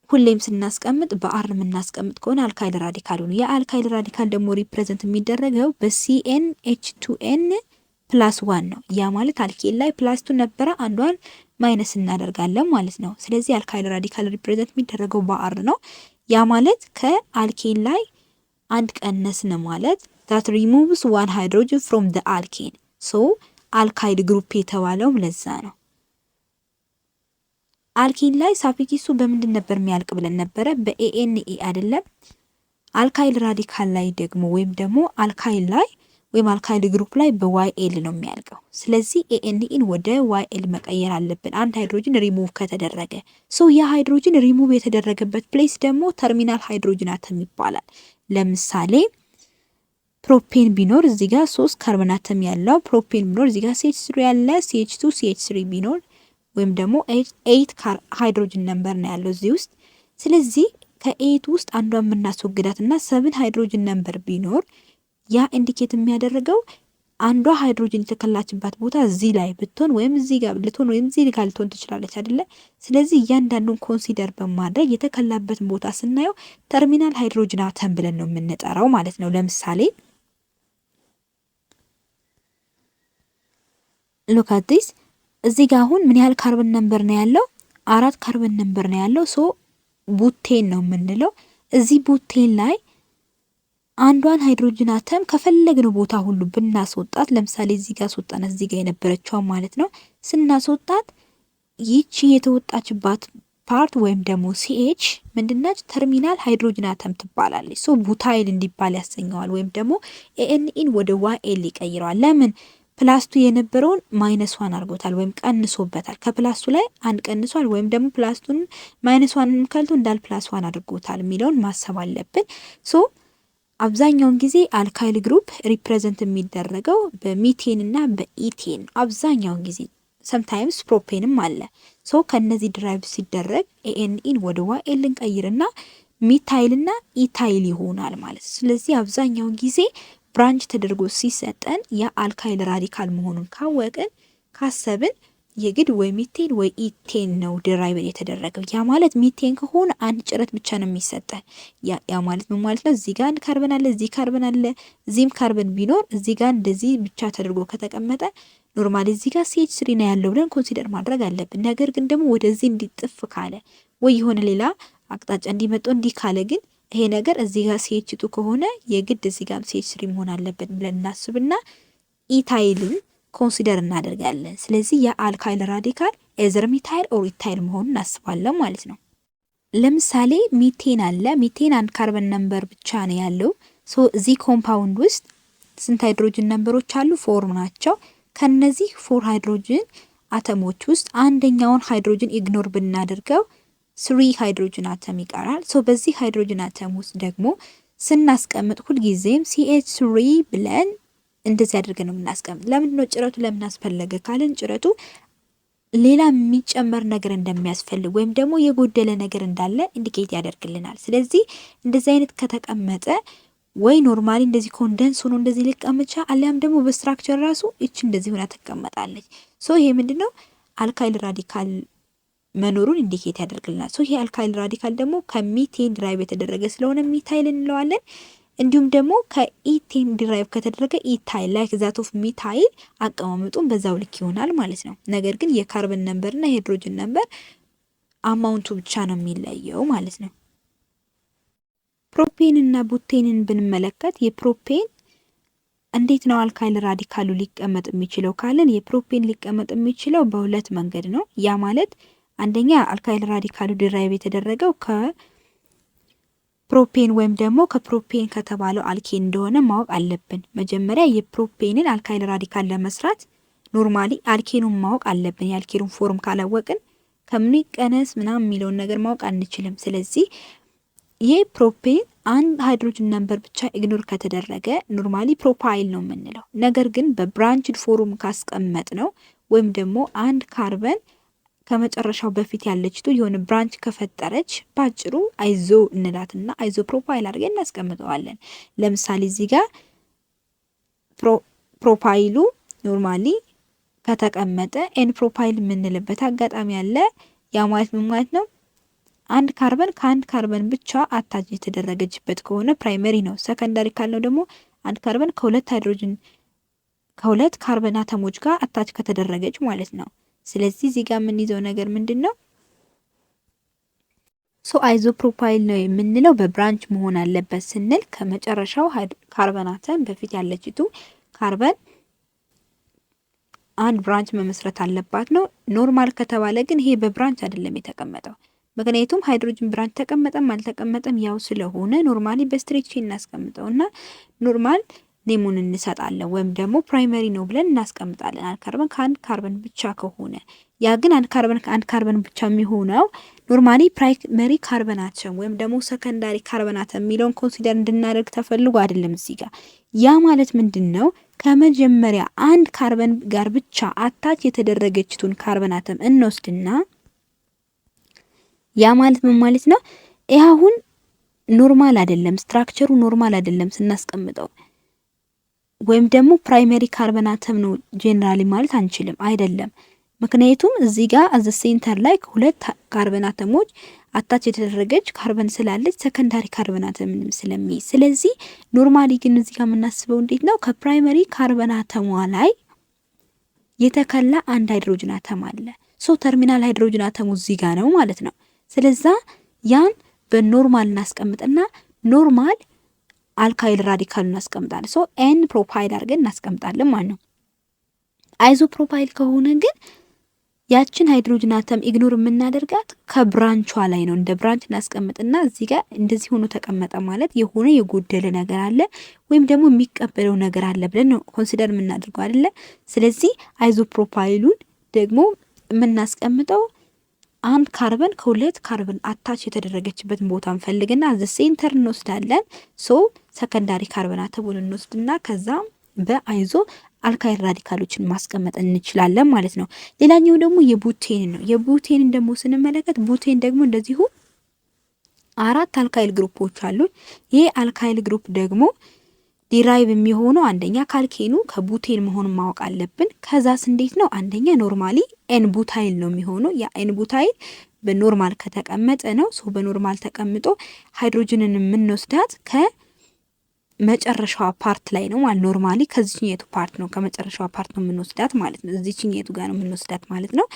ሁሌም ስናስቀምጥ በአር የምናስቀምጥ ከሆነ አልካይል ራዲካሉ ነው። የአልካይል ራዲካል ደግሞ ሪፕሬዘንት የሚደረገው በCnH2n +1 ነው። ያ ማለት አልኬን ላይ +2 ነበረ አንዷን ማይነስ እናደርጋለን ማለት ነው። ስለዚህ አልካይል ራዲካል ሪፕሬዘንት የሚደረገው በአር ነው። ያ ማለት ከአልኬን ላይ አንድ ቀነስን ማለት that removes one hydrogen from the alkane so አልካይል ግሩፕ የተባለው ለዛ ነው። አልኪን ላይ ሳፊክሱ በምንድን ነበር የሚያልቅ ብለን ነበረ? በኤኤንኤ አይደለም። አልካይል ራዲካል ላይ ደግሞ ወይም ደግሞ አልካይል ላይ ወይም አልካይል ግሩፕ ላይ በዋይኤል ነው የሚያልቀው። ስለዚህ ኤኤንኤን ወደ ዋይኤል መቀየር አለብን አንድ ሃይድሮጅን ሪሙቭ ከተደረገ። ሶ ያ ሃይድሮጅን ሪሙቭ የተደረገበት ፕሌስ ደግሞ ተርሚናል ሃይድሮጅን አተም ይባላል። ለምሳሌ ፕሮፔን ቢኖር እዚህ ጋር 3 ካርበን አተም ያለው ፕሮፔን ቢኖር እዚህ ጋር CH3 ያለ CH2 CH3 ቢኖር ወይም ደግሞ 8 ሃይድሮጅን ነምበር ነው ያለው እዚህ ውስጥ። ስለዚህ ከ8 ውስጥ አንዷን የምናስወግዳትና 7 ሃይድሮጅን ነምበር ቢኖር ያ ኢንዲኬት የሚያደርገው አንዷ ሃይድሮጅን የተከላችባት ቦታ እዚህ ላይ ብትሆን ወይም እዚህ ጋር ልትሆን ወይም እዚህ ጋር ልትሆን ትችላለች አይደለ? ስለዚህ እያንዳንዱን ኮንሲደር በማድረግ የተከላበትን ቦታ ስናየው ተርሚናል ሃይድሮጅን አተም ብለን ነው የምንጠራው ማለት ነው። ለምሳሌ ሉክ አት ዲስ እዚህ ጋር አሁን ምን ያህል ካርበን ነምበር ነው ያለው? 4 ካርበን ነምበር ነው ያለው። ሶ ቡቴን ነው የምንለው። እዚህ ቡቴን ላይ አንዷን ሃይድሮጅን አተም ከፈለግነው ቦታ ሁሉ ብናስወጣት፣ ለምሳሌ እዚህ ጋር አስወጣን፣ እዚህ ጋር የነበረችው ማለት ነው። ስናስወጣት ይቺ የተወጣችባት ፓርት ወይም ደግሞ ሲኤች ምንድናች? ተርሚናል ሃይድሮጅን አተም ትባላለች። ሶ ቡታይል እንዲባል ያሰኘዋል ወይም ደግሞ ኤኤንኢን ወደ ዋኤል ይቀይረዋል። ለምን? ፕላስቱ የነበረውን -1 አድርጎታል ወይም ቀንሶበታል። ከፕላስቱ ላይ አንድ ቀንሷል ወይም ደግሞ ፕላስቱን -1 ከልቶ እንዳል +1 አድርጎታል የሚለውን ማሰብ አለብን። ሶ አብዛኛውን ጊዜ አልካይል ግሩፕ ሪፕሬዘንት የሚደረገው በሚቴን እና በኢቴን አብዛኛውን ጊዜ ሰምታይምስ ፕሮፔንም አለ። ሶ ከነዚህ ድራይቭ ሲደረግ ኤኤንኢን ወደ ዋኤል እንቀይርና ሚታይልና ኢታይል ይሆናል ማለት። ስለዚህ አብዛኛውን ጊዜ ብራንች ተደርጎ ሲሰጠን የአልካይል ራዲካል መሆኑን ካወቅን ካሰብን የግድ ወይ ሚቴን ወይ ኢቴን ነው ድራይቭ የተደረገው። ያ ማለት ሚቴን ከሆነ አንድ ጭረት ብቻ ነው የሚሰጠን። ያ ማለት ምን ማለት ነው? እዚህ ጋር አንድ ካርበን አለ፣ እዚህ ካርበን አለ፣ እዚህም ካርበን ቢኖር እዚህ ጋር እንደዚህ ብቻ ተደርጎ ከተቀመጠ ኖርማሊ እዚህ ጋር CH3 ነው ያለው ብለን ኮንሲደር ማድረግ አለብን። ነገር ግን ደግሞ ወደዚህ እንዲጥፍ ካለ ወይ የሆነ ሌላ አቅጣጫ እንዲመጣ እንዲህ ካለ ግን ይሄ ነገር እዚህ ጋር CH2 ከሆነ የግድ እዚህ ጋር CH3 መሆን አለበት ብለን እናስብና ኢታይልን ኮንሲደር እናደርጋለን። ስለዚህ የአልካይል ራዲካል ኤዘር ሚታይል ኦር ኢታይል መሆኑን እናስባለን ማለት ነው። ለምሳሌ ሚቴን አለ። ሚቴን አንድ ካርበን ነምበር ብቻ ነው ያለው። ሶ እዚህ ኮምፓውንድ ውስጥ ስንት ሃይድሮጅን ነምበሮች አሉ? 4 ናቸው። ከነዚህ 4 ሃይድሮጅን አተሞች ውስጥ አንደኛውን ሃይድሮጅን ኢግኖር ብናደርገው 3 ሃይድሮጅን አተም ይቀራል። ሶ በዚህ ሃይድሮጅን አተም ውስጥ ደግሞ ስናስቀምጥ ሁልጊዜም CH3 ብለን እንደዚህ አድርገን ነው የምናስቀምጥ። ለምንድን ነው ጭረቱ ለምን አስፈለገ ካለን ጭረቱ ሌላ የሚጨመር ነገር እንደሚያስፈልግ ወይም ደግሞ የጎደለ ነገር እንዳለ ኢንዲኬት ያደርግልናል። ስለዚህ እንደዚህ አይነት ከተቀመጠ ወይ ኖርማሊ እንደዚህ ኮንደንስ ሆኖ እንደዚህ ሊቀመጥ አሊያም ደግሞ በስትራክቸር ራሱ እቺ እንደዚህ ሆና ተቀመጣለች። ሶ ይሄ ምንድነው አልካይል ራዲካል መኖሩን ኢንዲኬት ያደርግልናል። ሶ ይሄ አልካይል ራዲካል ደግሞ ከሚቴን ድራይቭ የተደረገ ስለሆነ ሚታይል እንለዋለን። እንዲሁም ደግሞ ከኢቴን ድራይቭ ከተደረገ ኢታይል ላይክ ዛት ኦፍ ሚታይል አቀማመጡን በዛው ልክ ይሆናል ማለት ነው። ነገር ግን የካርበን ነምበር እና የሃይድሮጅን ነምበር አማውንቱ ብቻ ነው የሚለየው ማለት ነው። ፕሮፔን እና ቡቴንን ብንመለከት የፕሮፔን እንዴት ነው አልካይል ራዲካሉ ሊቀመጥ የሚችለው ካለን የፕሮፔን ሊቀመጥ የሚችለው በሁለት መንገድ ነው። ያ ማለት አንደኛ አልካይል ራዲካሉ ድራይቭ የተደረገው ፕሮፔን ወይም ደግሞ ከፕሮፔን ከተባለው አልኬን እንደሆነ ማወቅ አለብን። መጀመሪያ የፕሮፔንን አልካይል ራዲካል ለመስራት ኖርማሊ አልኬኑን ማወቅ አለብን። የአልኬኑን ፎርም ካላወቅን ከምኑ ይቀነስ ምናምን የሚለውን ነገር ማወቅ አንችልም። ስለዚህ ይህ ፕሮፔን አንድ ሃይድሮጅን ነምበር ብቻ ኢግኖር ከተደረገ ኖርማሊ ፕሮፓይል ነው የምንለው። ነገር ግን በብራንችድ ፎርም ካስቀመጥ ነው ወይም ደግሞ አንድ ካርበን ከመጨረሻው በፊት ያለችቱ የሆነ ብራንች ከፈጠረች ባጭሩ አይዞ እንላትና አይዞ ፕሮፓይል አድርገን እናስቀምጠዋለን። ለምሳሌ እዚህ ጋር ፕሮፓይሉ ኖርማሊ ከተቀመጠ ኤን ፕሮፓይል የምንልበት አጋጣሚ አለ። ያ ማለት ምን ማለት ነው? አንድ ካርበን ከአንድ ካርበን ብቻ አታች የተደረገችበት ከሆነ ፕራይመሪ ነው። ሰከንዳሪ ካልነው ደግሞ አንድ ካርበን ከሁለት ካርበን አተሞች ጋር አታች ከተደረገች ማለት ነው። ስለዚህ እዚህ ጋር የምንይዘው ነገር ምንድን ነው? አይዞ ፕሮፓይል ነው የምንለው በብራንች መሆን አለበት ስንል ከመጨረሻው ካርበን አተም በፊት ያለችቱ ካርበን አንድ ብራንች መመስረት አለባት ነው። ኖርማል ከተባለ ግን ይሄ በብራንች አይደለም የተቀመጠው። ምክንያቱም ሃይድሮጅን ብራንች ተቀመጠም አልተቀመጠም ያው ስለሆነ ኖርማሊ በስትሬት ቼን እናስቀምጠውና ኖርማል ኔሙን እንሰጣለን ወይም ደግሞ ፕራይመሪ ነው ብለን እናስቀምጣለን። አንድ ካርበን ከአንድ ካርበን ብቻ ከሆነ ያ ግን አንድ ካርበን ከአንድ ካርበን ብቻ የሚሆነው ኖርማሊ ፕራይመሪ ካርበናቸው ወይም ደግሞ ሰከንዳሪ ካርበናት የሚለውን ኮንሲደር እንድናደርግ ተፈልጎ አይደለም። እዚህ ጋር ያ ማለት ምንድን ነው? ከመጀመሪያ አንድ ካርበን ጋር ብቻ አታች የተደረገችቱን ካርበናተም እንወስድና ያ ማለት ምን ማለት ነው? ይሄ አሁን ኖርማል አይደለም፣ ስትራክቸሩ ኖርማል አይደለም ስናስቀምጠው ወይም ደግሞ ፕራይመሪ ካርበን አተም ነው ጄኔራሊ ማለት አንችልም፣ አይደለም። ምክንያቱም እዚህ ጋር አዘ ሴንተር ላይ ሁለት ካርበን አተሞች አታች የተደረገች ካርበን ስላለች ሰከንዳሪ ካርበን አተም ስለሚይዝ፣ ስለዚህ ኖርማሊ ግን እዚህ ጋር የምናስበው እንዴት ነው? ከፕራይመሪ ካርበን አተሟ ላይ የተከላ አንድ ሃይድሮጅን አተም አለ። ተርሚናል ሃይድሮጅን አተሙ እዚህ ጋር ነው ማለት ነው። ስለዛ ያን በኖርማል እናስቀምጥና ኖርማል አልካይል ራዲካል እናስቀምጣለን። ኤን ፕሮፓይል አድርገን እናስቀምጣለን ማለት ነው። አይዞ ፕሮፓይል ከሆነ ግን ያችን ሃይድሮጅን አተም ኢግኖር የምናደርጋት ከብራንቿ ላይ ነው። እንደ ብራንች እናስቀምጥና እዚህ ጋር እንደዚህ ሆኖ ተቀመጠ ማለት የሆነ የጎደለ ነገር አለ ወይም ደግሞ የሚቀበለው ነገር አለ ብለን ነው ኮንሲደር የምናደርገው አይደለ? ስለዚህ አይዞ ፕሮፓይሉን ደግሞ የምናስቀምጠው አንድ ካርበን ከሁለት ካርበን አታች የተደረገችበትን ቦታ እንፈልግና አዘ ሴንተር እንወስዳለን። ሰከንዳሪ ካርበን አተሙን እንወስድና ከዛ በአይዞ አልካይል ራዲካሎችን ማስቀመጥ እንችላለን ማለት ነው። ሌላኛው ደግሞ የቡቴን ነው። የቡቴንን ደግሞ ስንመለከት ቡቴን ደግሞ እንደዚሁ አራት አልካይል ግሩፖች አሉ። ይሄ አልካይል ግሩፕ ደግሞ ዲራይቭ የሚሆነው አንደኛ ካልኬኑ ከቡቴን መሆኑን ማወቅ አለብን። ከዛስ እንዴት ነው? አንደኛ ኖርማሊ ኤን ቡታይል ነው የሚሆነው። ያ ኤን ቡታይል በኖርማል ከተቀመጠ ነው። በኖርማል ተቀምጦ ሃይድሮጅንን የምንወስዳት ከመጨረሻዋ ፓርት ላይ ነው ማለት ኖርማሊ ከዚህኛቱ ፓርት ነው ከመጨረሻዋ ፓርት ነው የምንወስዳት ማለት ነው። እዚህኛቱ ጋር ነው የምንወስዳት ማለት ነው።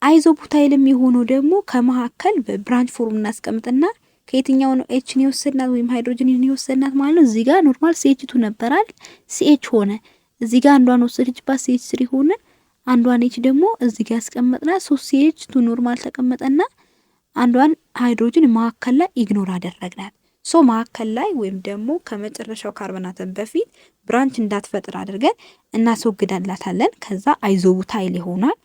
አይዞ ቡታይል የሚሆነው ደግሞ ከመካከል በብራንች ፎርም እናስቀምጥና ከየትኛው ነው ኤችን የወሰድናት ወይም ሃይድሮጅንን የወሰድናት ማለት ነው። እዚህ ጋር ኖርማል ሲኤች2 ነበራል፣ ሲኤች ሆነ። እዚህ ጋር አንዷን ወሰደችባት ሲኤች3 ሆነ። አንዷን ኤች ደግሞ እዚህ ጋር ያስቀመጥናት 3 ሲኤች2 ኖርማል ተቀመጠና አንዷን ሃይድሮጅን መካከል ላይ ኢግኖር አደረግናት። መካከል ላይ ወይም ደግሞ ከመጨረሻው ካርበን አተም በፊት ብራንች እንዳትፈጥር አድርገን እናስወግዳላታለን። ከዛ አይዞቡታይል ይሆናል።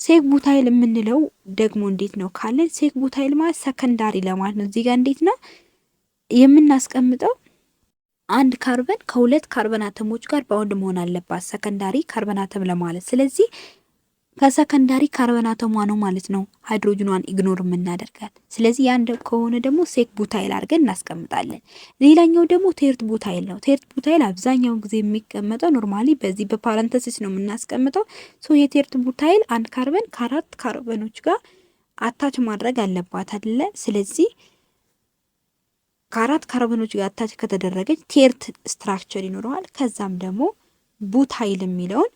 ሴክ ቡታይል የምንለው ደግሞ እንዴት ነው ካለን ሴክ ቡታይል ማለት ሰከንዳሪ ለማለት ነው። እዚህ ጋር እንዴት ነው የምናስቀምጠው? አንድ ካርበን ከሁለት ካርበን አተሞች ጋር ባውንድ መሆን አለባት ሰከንዳሪ ካርበን አተም ለማለት። ስለዚህ ከሰከንዳሪ ካርበን አተሟ ነው ማለት ነው ሃይድሮጅኗን ኢግኖር የምናደርጋት። ስለዚህ ያን ከሆነ ደግሞ ሴክ ቡታይል አድርገን እናስቀምጣለን። ሌላኛው ደግሞ ቴርት ቡታይል ነው። ቴርት ቡታይል አብዛኛውን ጊዜ የሚቀመጠው ኖርማሊ በዚህ በፓረንተሲስ ነው የምናስቀምጠው። የቴርት ቡታይል አንድ ካርበን ከአራት ካርበኖች ጋር አታች ማድረግ አለባት አይደለ? ስለዚህ ከአራት ካርበኖች ጋር አታች ከተደረገች ቴርት ስትራክቸር ይኖረዋል። ከዛም ደግሞ ቡታይል የሚለውን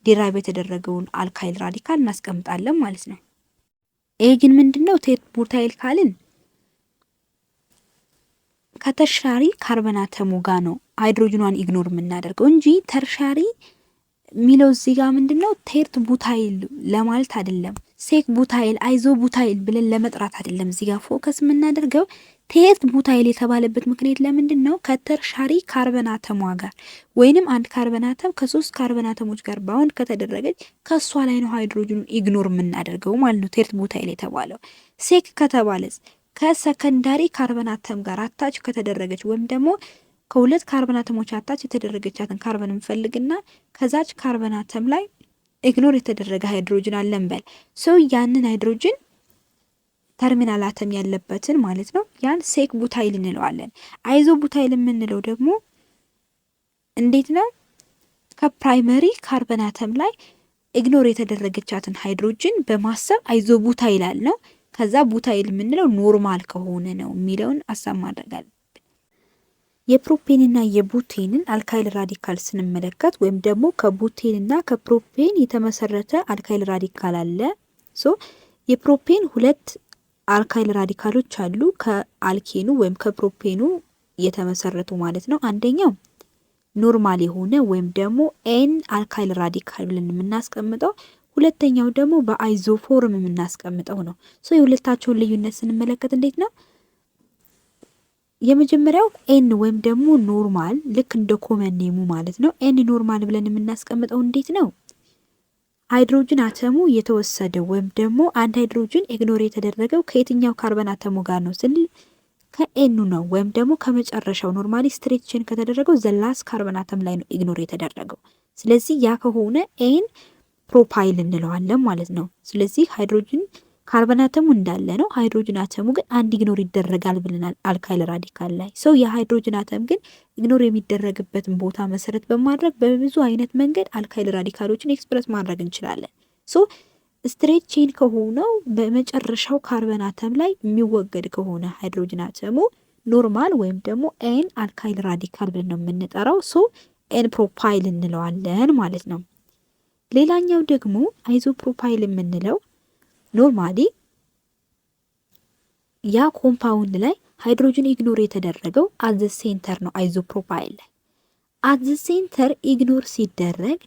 ዲራይቭ የተደረገውን አልካይል ራዲካል እናስቀምጣለን ማለት ነው። ይሄ ግን ምንድነው ቴርት ቡታይል ካልን ከተርሻሪ ካርበን አተሙ ጋር ነው ሃይድሮጅኗን ኢግኖር የምናደርገው እንጂ ተርሻሪ ሚለው እዚህ ጋር ምንድነው ቴርት ቡታይል ለማለት አይደለም። ሴክ ቡታይል፣ አይዞ ቡታይል ብለን ለመጥራት አይደለም እዚህ ጋር ፎከስ የምናደርገው። ቴርት ቡታይል የተባለበት ምክንያት ለምንድን ነው? ከተርሻሪ ካርበን አተሟ ጋር ወይንም አንድ ካርበን አተም ከ3 ካርበን አተሞች ጋር ባውንድ ከተደረገች ከሷ ላይ ነው ሃይድሮጅኑን ኢግኖር የምናደርገው ማለት ነው ቴርት ቡታይል የተባለው። ሴክ ከተባለስ ከሰከንዳሪ ካርበን አተም ጋር አታች ከተደረገች ወይም ደግሞ ከሁለት ካርበን አተሞች አታች የተደረገቻትን ካርበን እንፈልግና ከዛች ካርበን አተም ላይ ኢግኖር የተደረገ ሃይድሮጅን አለን በል ሰው ያንን ሃይድሮጅን ተርሚናል አተም ያለበትን ማለት ነው ያን ሴክ ቡታይል እንለዋለን። አይዞ ቡታይል የምንለው ደግሞ እንዴት ነው? ከፕራይመሪ ካርበን አተም ላይ ኢግኖር የተደረገቻትን ሃይድሮጅን በማሰብ አይዞ ቡታይል አልነው። ከዛ ቡታይል የምንለው ኖርማል ከሆነ ነው የሚለውን አሳብ ማድረግ አለብን። የፕሮፔንና የቡቴንን አልካይል ራዲካል ስንመለከት ወይም ደግሞ ከቡቴንና ከፕሮፔን የተመሰረተ አልካይል ራዲካል አለ። ሶ የፕሮፔን ሁለት አልካይል ራዲካሎች አሉ ከአልኬኑ ወይም ከፕሮፔኑ የተመሰረቱ ማለት ነው። አንደኛው ኖርማል የሆነ ወይም ደግሞ ኤን አልካይል ራዲካል ብለን የምናስቀምጠው፣ ሁለተኛው ደግሞ በአይዞፎርም የምናስቀምጠው ነው። ሶ የሁለታቸውን ልዩነት ስንመለከት እንዴት ነው? የመጀመሪያው ኤን ወይም ደግሞ ኖርማል ልክ እንደ ኮመን ኔሙ ማለት ነው። ኤን ኖርማል ብለን የምናስቀምጠው እንዴት ነው? ሃይድሮጅን አተሙ የተወሰደው ወይም ደግሞ አንድ ሃይድሮጅን ኢግኖር የተደረገው ከየትኛው ካርበን አተሙ ጋር ነው ስንል ከኤኑ ነው። ወይም ደግሞ ከመጨረሻው ኖርማሊ ስትሬት ቼን ከተደረገው ዘላስ ካርበን አተም ላይ ነው ኢግኖር የተደረገው። ስለዚህ ያ ከሆነ ኤን ፕሮፓይል እንለዋለን ማለት ነው። ስለዚህ ሃይድሮጅን ካርበን አተሙ እንዳለ ነው። ሃይድሮጅን አተሙ ግን አንድ ኢግኖር ይደረጋል ብለናል አልካይል ራዲካል ላይ። ሰው የሃይድሮጅን አተም ግን ኢግኖር የሚደረግበትን ቦታ መሰረት በማድረግ በብዙ አይነት መንገድ አልካይል ራዲካሎችን ኤክስፕረስ ማድረግ እንችላለን። ሶ ስትሬት ቼን ከሆነው በመጨረሻው ካርበን አተም ላይ የሚወገድ ከሆነ ሃይድሮጅን አተሙ ኖርማል ወይም ደግሞ ኤን አልካይል ራዲካል ብለን ነው የምንጠራው። ሶ ኤን ፕሮፓይል እንለዋለን ማለት ነው። ሌላኛው ደግሞ አይዞፕሮፓይል የምንለው ኖርማሊ ያ ኮምፓውንድ ላይ ሃይድሮጅን ኢግኖር የተደረገው አዘ ሴንተር ነው። አይዞፕሮፓይል ላይ አዘ ሴንተር ኢግኖር ሲደረግ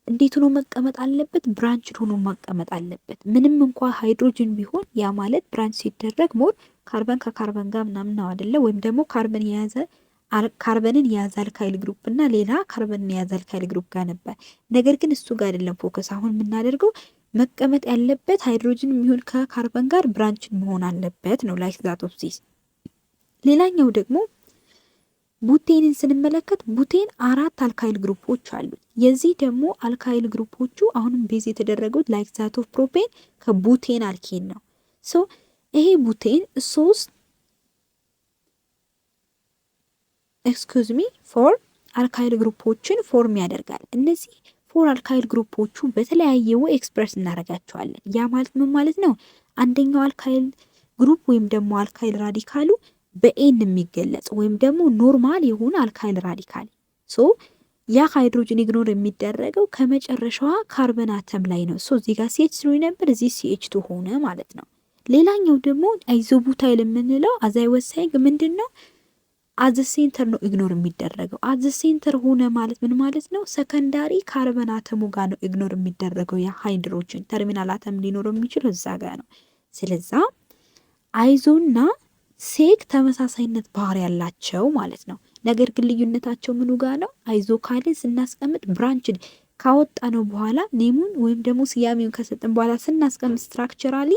እንዴት ሆኖ መቀመጥ አለበት? ብራንች ሆኖ መቀመጥ አለበት። ምንም እንኳ ሃይድሮጅን ቢሆን ያ ማለት ብራንች ሲደረግ ሞር ካርበን ከካርበን ጋር ምናምን ነው አይደለ? ወይም ደግሞ ካርበንን የያዘ አልካይል ግሩፕ እና ሌላ ካርበንን የያዘ አልካይል ግሩፕ ጋር ነበር። ነገር ግን እሱ ጋር አይደለም ፎከስ አሁን የምናደርገው መቀመጥ ያለበት ሃይድሮጅን የሚሆን ከካርበን ጋር ብራንችን መሆን አለበት ነው ላይክ ዛት ኦፍ ዚስ። ሌላኛው ደግሞ ቡቴንን ስንመለከት ቡቴን 4 አልካይል ግሩፖች አሉት። የዚህ ደግሞ አልካይል ግሩፖቹ አሁንም ቤዝ የተደረጉት ላይክ ዛት ኦፍ ፕሮፔን ከቡቴን አልኬን ነው። ሶ ይሄ ቡቴን 4 አልካይል ግሩፖችን ፎርም ያደርጋል። እነዚህ 4 አልካይል ግሩፖቹ በተለያየ ወይ ኤክስፕረስ እናደርጋቸዋለን። ያ ማለት ምን ማለት ነው? አንደኛው አልካይል ግሩፕ ወይም ደግሞ አልካይል ራዲካሉ በኤን የሚገለጽ ወይም ደግሞ ኖርማል የሆነ አልካይል ራዲካል ሶ ያ ሃይድሮጅን ኢግኖር የሚደረገው ከመጨረሻዋ ካርበን አተም ላይ ነው። ሶ እዚህ ጋር CH3 ነበር፣ እዚህ CH2 ሆነ ማለት ነው። ሌላኛው ደግሞ አይዞቡታይል የምንለው አዛይ ወሳኝ ምንድን ነው? አዘ ሴንተር ነው ኢግኖር የሚደረገው። አዘ ሴንተር ሆነ ማለት ምን ማለት ነው? ሰከንዳሪ ካርበን አተሙ ጋር ነው ኢግኖር የሚደረገው። ያ ሃይድሮጅን ተርሚናል አተም ሊኖረው የሚችለው እዛ ጋር ነው። ስለዛ አይዞና ሴክ ተመሳሳይነት ባህሪ ያላቸው ማለት ነው። ነገር ግን ልዩነታቸው ምኑ ጋር ነው? አይዞ ካልን ስናስቀምጥ ብራንችን ካወጣ ነው በኋላ ኔሙን ወይም ደግሞ ስያሜውን ከሰጠን በኋላ ስናስቀምጥ ስትራክቸራሊ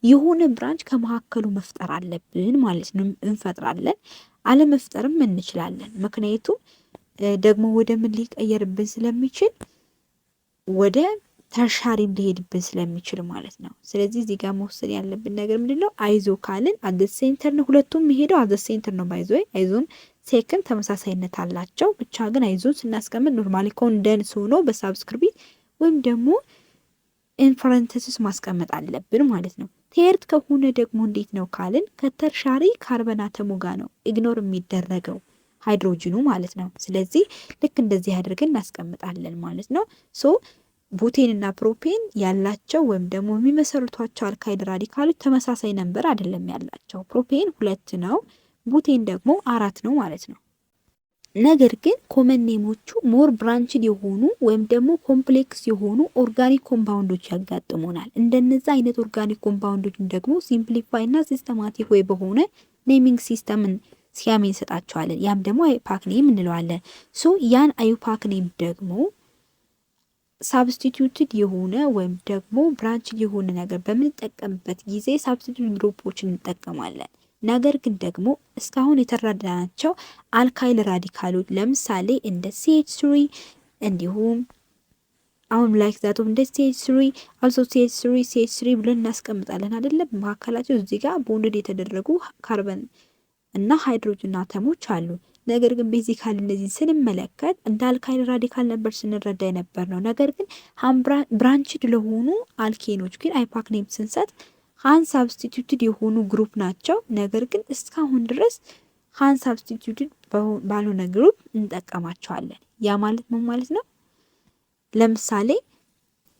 የሆነ ብራንች ከመካከሉ መፍጠር አለብን ማለት ነው። እንፈጥራለን፣ አለመፍጠርም እንችላለን። ምክንያቱም ደግሞ ወደ ምን ሊቀየርብን ስለሚችል ወደ ተርሻሪም ሊሄድብን ስለሚችል ማለት ነው። ስለዚህ እዚህ ጋር መወሰድ ያለብን ነገር ምንድነው? አይዞ ካልን አዘ ሴንተር ነው። ሁለቱም የሚሄደው አዘ ሴንተር ነው። ባይዞ አይዞን ሴክን ተመሳሳይነት አላቸው። ብቻ ግን አይዞን ስናስቀምጥ ኖርማሊ ኮንደንስ ሆኖ በሳብስክሪፕት ወይም ደግሞ ኢንፈረንተሲስ ማስቀመጥ አለብን ማለት ነው። ቴርት ከሆነ ደግሞ እንዴት ነው ካልን ከተርሻሪ ካርበን አተሙ ጋር ነው ኢግኖር የሚደረገው ሃይድሮጅኑ ማለት ነው። ስለዚህ ልክ እንደዚህ አድርገን እናስቀምጣለን ማለት ነው። ሶ ቡቴን እና ፕሮፔን ያላቸው ወይም ደግሞ የሚመሰርቷቸው አልካይል ራዲካሎች ተመሳሳይ ነንበር አይደለም ያላቸው። ፕሮፔን 2 ነው፣ ቡቴን ደግሞ 4 ነው ማለት ነው። ነገር ግን ኮመን ኔሞቹ ሞር ብራንችድ የሆኑ ወይም ደግሞ ኮምፕሌክስ የሆኑ ኦርጋኒክ ኮምፓውንዶች ያጋጥሙናል። እንደነዛ አይነት ኦርጋኒክ ኮምፓውንዶችን ደግሞ ሲምፕሊፋይ እና ሲስተማቲክ ወይ በሆነ ኔሚንግ ሲስተምን ሲያሜ እንሰጣቸዋለን። ያም ደግሞ አይዩፓክ ኔም እንለዋለን። ሶ ያን አይዩፓክ ኔም ደግሞ ሳብስቲቱትድ የሆነ ወይም ደግሞ ብራንችድ የሆነ ነገር በምንጠቀምበት ጊዜ ሳብስቲቱት ግሩፖችን እንጠቀማለን። ነገር ግን ደግሞ እስካሁን የተረዳናቸው አልካይል ራዲካሎች ለምሳሌ እንደ CH3 እንዲሁም አሁን ላይክ ዛት እንደ CH3 አልሶ CH3 ብለን እናስቀምጣለን አይደለም። መካከላቸው እዚህ ጋር ቦንድድ የተደረጉ ካርበን እና ሃይድሮጅን አተሞች አሉ። ነገር ግን ቤዚካሊ እነዚህ ስንመለከት እንደ አልካይል ራዲካል ነበር ስንረዳ የነበር ነው። ነገር ግን ብራንችድ ለሆኑ አልኬኖች ግን አይፓክ ኔም ስንሰጥ ሃን ሳብስቲቱትድ የሆኑ ግሩፕ ናቸው። ነገር ግን እስካሁን ድረስ ሃን ሳብስቲቱትድ ባልሆነ ግሩፕ እንጠቀማቸዋለን። ያ ማለት ምን ማለት ነው? ለምሳሌ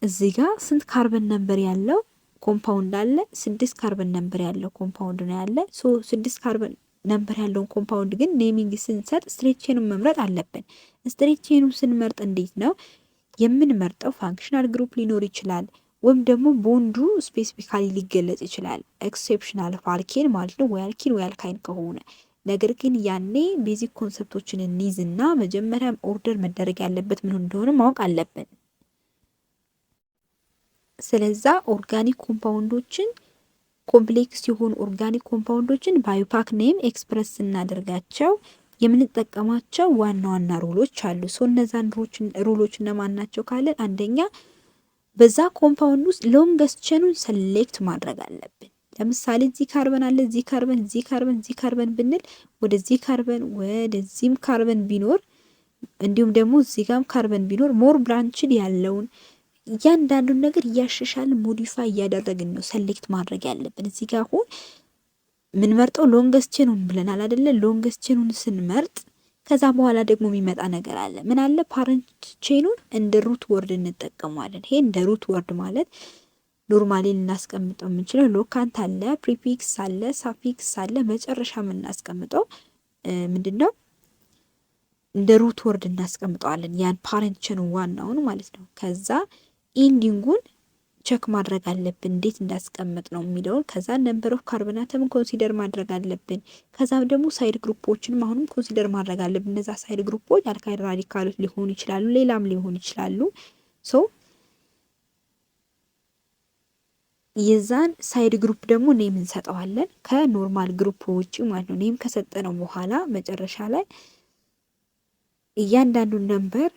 እዚህ ጋር ስንት ካርበን ነበር ያለው ኮምፓውንድ አለ? 6 ካርበን ነበር ያለው ኮምፓውንድ ነው ያለ። 6 ካርበን ነበር ያለውን ኮምፓውንድ ግን ኔሚንግ ስንሰጥ ስትሬት ቼኑን መምረጥ አለብን። ስትሬት ቼኑን ስንመርጥ እንዴት ነው የምንመርጠው? ፋንክሽናል ግሩፕ ሊኖር ይችላል ወይም ደግሞ ቦንዱ ስፔሲፊካሊ ሊገለጽ ይችላል። ኤክሴፕሽናል አልኬን ማለት ነው፣ ወይ አልኪን ወይ አልካይን ከሆነ። ነገር ግን ያኔ ቤዚክ ኮንሰፕቶችን እንይዝና መጀመሪያም ኦርደር መደረግ ያለበት ምን እንደሆነ ማወቅ አለብን። ስለዛ ኦርጋኒክ ኮምፓውንዶችን ኮምፕሌክስ የሆኑ ኦርጋኒክ ኮምፓውንዶችን በአይዩፓክ ኔም ኤክስፕረስ ስናደርጋቸው የምንጠቀማቸው ዋና ዋና ሩሎች አሉ። እነዛን ሩሎች እነማን ናቸው ካለን አንደኛ በዛ ኮምፓውንድ ውስጥ ሎንገስት ቼኑን ሰሌክት ማድረግ አለብን። ለምሳሌ እዚህ ካርበን አለ፣ እዚህ ካርበን፣ እዚህ ካርበን፣ እዚህ ካርበን ብንል ወደዚህ ካርበን ወደዚህም ካርበን ቢኖር እንዲሁም ደግሞ እዚህ ጋርም ካርበን ቢኖር ሞር ብራንችድ ያለውን እያንዳንዱን ነገር እያሻሻልን ሞዲፋይ እያደረግን ነው ሰሌክት ማድረግ ያለብን። እዚህ ጋር አሁን ምንመርጠው ሎንገስት ቼኑን ብለናል አይደለ? ሎንገስት ቼኑን ስንመርጥ ከዛ በኋላ ደግሞ የሚመጣ ነገር አለ። ምን አለ? ፓረንት ቼኑን እንደ ሩት ወርድ እንጠቀማለን። ይሄ እንደ ሩት ወርድ ማለት ኖርማሊ ልናስቀምጠው የምንችለው ሎካንት አለ፣ ፕሪፊክስ አለ፣ ሳፊክስ አለ። መጨረሻ የምናስቀምጠው ምንድነው? እንደ ሩት ወርድ እናስቀምጠዋለን። ያን ፓረንት ቼኑን ዋናውን ማለት ነው። ከዛ ኢንዲንጉን ቸክ ማድረግ አለብን እንዴት እንዳስቀመጥ ነው የሚለውን። ከዛ ነምበር ኦፍ ካርበን አተምን ኮንሲደር ማድረግ አለብን። ከዛም ደግሞ ሳይድ ግሩፖችንም አሁንም ኮንሲደር ማድረግ አለብን። እነዛ ሳይድ ግሩፖች አልካይል ራዲካሎች ሊሆኑ ይችላሉ፣ ሌላም ሊሆኑ ይችላሉ። ሶ የዛን ሳይድ ግሩፕ ደግሞ ኔም እንሰጠዋለን ከኖርማል ግሩፕ ውጪ ማለት ነው። ኔም ከሰጠነው በኋላ መጨረሻ ላይ እያንዳንዱን ነምበር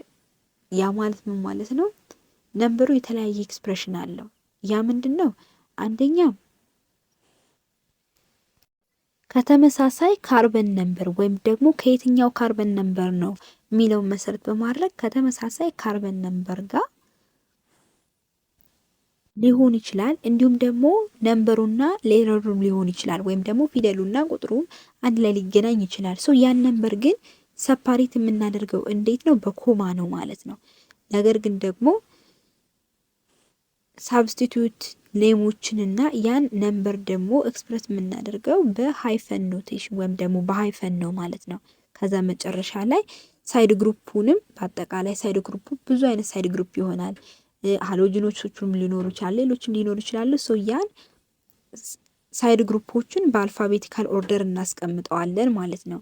ያ ማለት ምን ማለት ነው? ነምበሩ የተለያየ ኤክስፕሬሽን አለው። ያ ምንድን ነው? አንደኛ ከተመሳሳይ ካርበን ነምበር ወይም ደግሞ ከየትኛው ካርበን ነምበር ነው የሚለውን መሰረት በማድረግ ከተመሳሳይ ካርበን ነምበር ጋር ሊሆን ይችላል። እንዲሁም ደግሞ ነምበሩና ሌተሩ ሊሆን ይችላል። ወይም ደግሞ ፊደሉና ቁጥሩ አንድ ላይ ሊገናኝ ይችላል። ሶ ያን ነምበር ግን ሰፓሬት የምናደርገው እንዴት ነው? በኮማ ነው ማለት ነው። ነገር ግን ደግሞ ሳብስቲቱት ኔሞችንና ያን ነምበር ደግሞ ኤክስፕረስ የምናደርገው በሃይፈን ኖቴሽን ወይም ደግሞ በሃይፈን ነው ማለት ነው። ከዛ መጨረሻ ላይ ሳይድ ግሩፑንም በአጠቃላይ ሳይድ ግሩፑ ብዙ አይነት ሳይድ ግሩፕ ይሆናል። ሃሎጂኖቹም ሊኖሩ ይችላሉ፣ ሌሎችም ሊኖሩ ይችላሉ። ሶ ያን ሳይድ ግሩፖችን በአልፋቤቲካል ኦርደር እናስቀምጠዋለን ማለት ነው።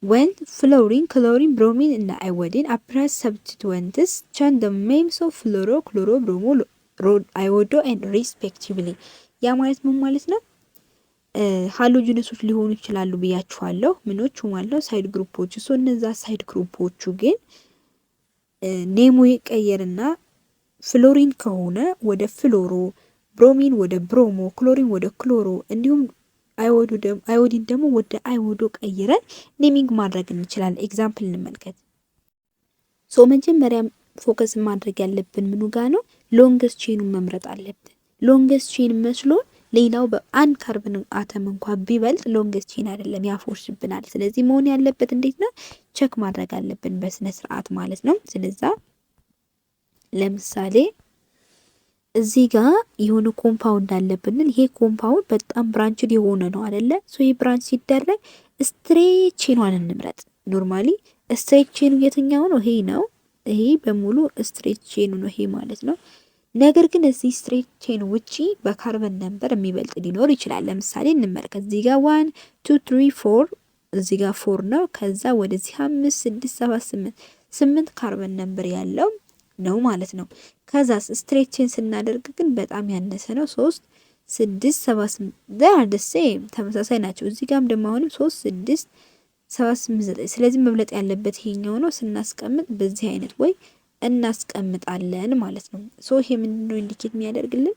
when fluorine, chlorine, bromine እና iodine appear substituents change the names of fluoro, chloro, bromo, iodo and respectively። ያ ማለት ምን ማለት ነው? ሃሎጂነሶች ሊሆኑ ይችላሉ ብያችኋለሁ። ምኖቹ ማለት ነው? ሳይድ ግሩፖቹ። ሶ እነዛ ሳይድ ግሩፖቹ ግን ኔሙ ይቀየርና ፍሎሪን ከሆነ ወደ ፍሎሮ፣ ብሮሚን ወደ ብሮሞ፣ ክሎሪን ወደ ክሎሮ እንዲሁም አዮዲን ደግሞ ወደ አዮዶ ቀይረን ኔሚንግ ማድረግ እንችላለን። ኤግዛምፕል እንመልከት። ሶ መጀመሪያ ፎከስ ማድረግ ያለብን ምኑ ጋር ነው? ሎንገስት ቼኑን መምረጥ አለብን። ሎንገስት ቼን መስሎ ሌላው በአንድ ካርበን አተም እንኳን ቢበልጥ ሎንገስት ቼን አይደለም፣ ያፎርስብናል። ስለዚህ መሆን ያለበት እንዴት ነው? ቸክ ማድረግ አለብን በስነ ስርዓት ማለት ነው። ስለዛ ለምሳሌ እዚህ ጋር የሆነ ኮምፓውንድ አለብን። ይሄ ኮምፓውንድ በጣም ብራንችድ የሆነ ነው አይደለ? ሶ ይሄ ብራንች ሲደረግ ስትሬት ቼኗን እንምረጥ። ኖርማሊ ስትሬት ቼኑ የትኛው ነው? ይሄ ነው። ይሄ በሙሉ ስትሬት ቼኑ ነው ይሄ ማለት ነው። ነገር ግን እዚህ ስትሬት ቼን ውጪ በካርበን ነምበር የሚበልጥ ሊኖር ይችላል። ለምሳሌ እንመልከት። እዚህ ጋር 1 2 3 4 እዚህ ጋር 4 ነው። ከዛ ወደዚህ 5 6 7 8 8 ካርበን ነምበር ያለው ነው ማለት ነው። ከዛ ስትሬት ቼን ስናደርግ ግን በጣም ያነሰ ነው። 3 6 7 8 ዳርደሴ ተመሳሳይ ናቸው። እዚህ ጋርም ደግሞ አሁንም 3 6 7 8 9 ስለዚህ መብለጥ ያለበት ይሄኛው ነው። ስናስቀምጥ በዚህ አይነት ወይ እናስቀምጣለን ማለት ነው። ሶ ይሄ ምንድነው ኢንዲኬት የሚያደርግልን?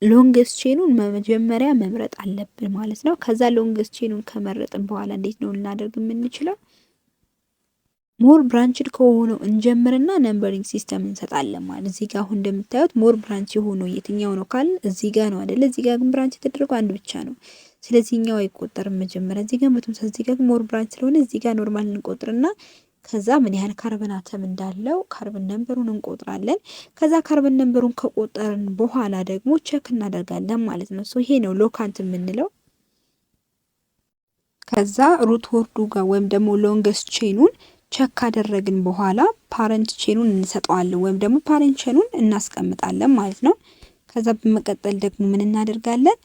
ሎንግስት ቼኑን መጀመሪያ መምረጥ አለብን ማለት ነው። ከዛ ሎንግስት ቼኑን ከመረጥን በኋላ እንዴት ነው ልናደርግ የምንችለው? ሞር ብራንችድ ከሆነው እንጀምርና ነምበሪንግ ሲስተም እንሰጣለን ማለት። እዚህ ጋር አሁን እንደምታዩት ሞር ብራንች የሆነው የትኛው ነው ካል እዚህ ጋር ነው አይደለ? እዚህ ጋር ግን ብራንች የተደረገው አንድ ብቻ ነው። ስለዚህ ኛው አይቆጠርም መጀመሪያ። እዚህ ጋር በተመሳሳይ እዚህ ጋር ሞር ብራንች ስለሆነ እዚህ ጋር ኖርማል እንቆጥርና ከዛ ምን ያህል ካርበን አተም እንዳለው ካርበን ነምበሩን እንቆጥራለን። ከዛ ካርበን ነምበሩን ከቆጠርን በኋላ ደግሞ ቼክ እናደርጋለን ማለት ነው። ሶ ይሄ ነው ሎካንት የምንለው። ከዛ ሩት ወርዱ ጋር ወይም ደግሞ ሎንግስት ቼኑን ቼክ ካደረግን በኋላ ፓረንት ቼኑን እንሰጠዋለን ወይም ደግሞ ፓረንት ቼኑን እናስቀምጣለን ማለት ነው። ከዛ በመቀጠል ደግሞ ምን እናደርጋለን?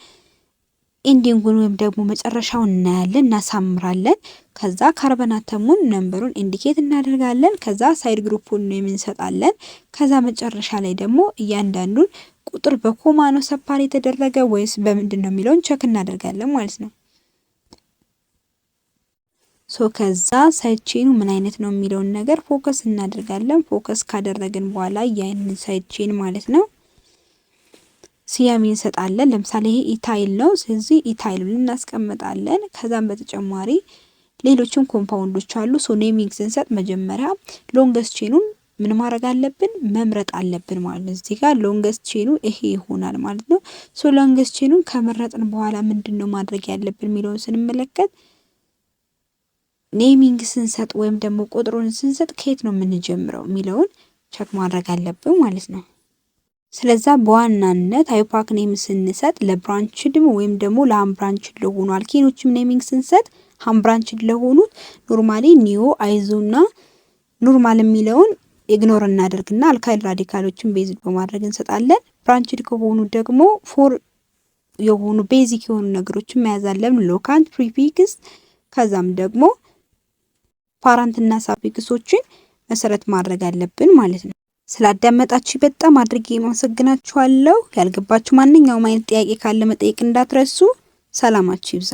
ኢንዲንጉን ወይም ደግሞ መጨረሻውን እናያለን፣ እናሳምራለን። ከዛ ካርበን አተሙን ነምበሩን ኢንዲኬት እናደርጋለን። ከዛ ሳይድ ግሩፑን እንሰጣለን። ከዛ መጨረሻ ላይ ደግሞ እያንዳንዱን ቁጥር በኮማ ነው ሰፓር የተደረገ ወይስ በምንድን ነው የሚለውን ቼክ እናደርጋለን ማለት ነው። ሶ ከዛ ሳይድ ቼኑ ምን አይነት ነው የሚለውን ነገር ፎከስ እናደርጋለን። ፎከስ ካደረግን በኋላ ያንን ሳይድ ቼን ማለት ነው ስያሜ እንሰጣለን። ለምሳሌ ይሄ ኢታይል ነው። ስለዚህ ኢታይሉን እናስቀምጣለን። ከዛም በተጨማሪ ሌሎችም ኮምፓውንዶች አሉ። ሶ ኔሚንግ ስንሰጥ መጀመሪያ ሎንግስት ቼኑን ምን ማድረግ አለብን? መምረጥ አለብን ማለት ነው። እዚህ ጋር ሎንግስት ቼኑ ይሄ ይሆናል ማለት ነው። ሶ ሎንግስት ቼኑን ከመረጥን በኋላ ምንድነው ማድረግ ያለብን የሚለውን ስንመለከት ኔሚንግ ስንሰጥ ወይም ደግሞ ቁጥሩን ስንሰጥ ከየት ነው የምንጀምረው የሚለውን ቸክ ማድረግ አለብን ማለት ነው። ስለዛ በዋናነት ሃይፓክ ኔም ስንሰጥ ለብራንችድ ወይም ደግሞ ለአምብራንችድ ለሆኑ አልኬኖችም ኔሚንግ ስንሰጥ አምብራንችድ ለሆኑት ኖርማሊ ኒዮ አይዞና ኖርማል የሚለውን ኢግኖር እናደርግና አልካይል ራዲካሎችን ቤዝድ በማድረግ እንሰጣለን። ብራንችድ ከሆኑ ደግሞ ፎር የሆኑ ቤዚክ የሆኑ ነገሮችን መያዝ አለብን። ሎካንት፣ ፕሪፊክስ ከዛም ደግሞ ፓራንት እና ሳፊክሶችን መሰረት ማድረግ አለብን ማለት ነው። ስላዳመጣችሁ በጣም አድርጌ ማመሰግናችኋለሁ። ያልገባችሁ ማንኛውም አይነት ጥያቄ ካለ መጠየቅ እንዳትረሱ። ሰላማችሁ ይብዛ።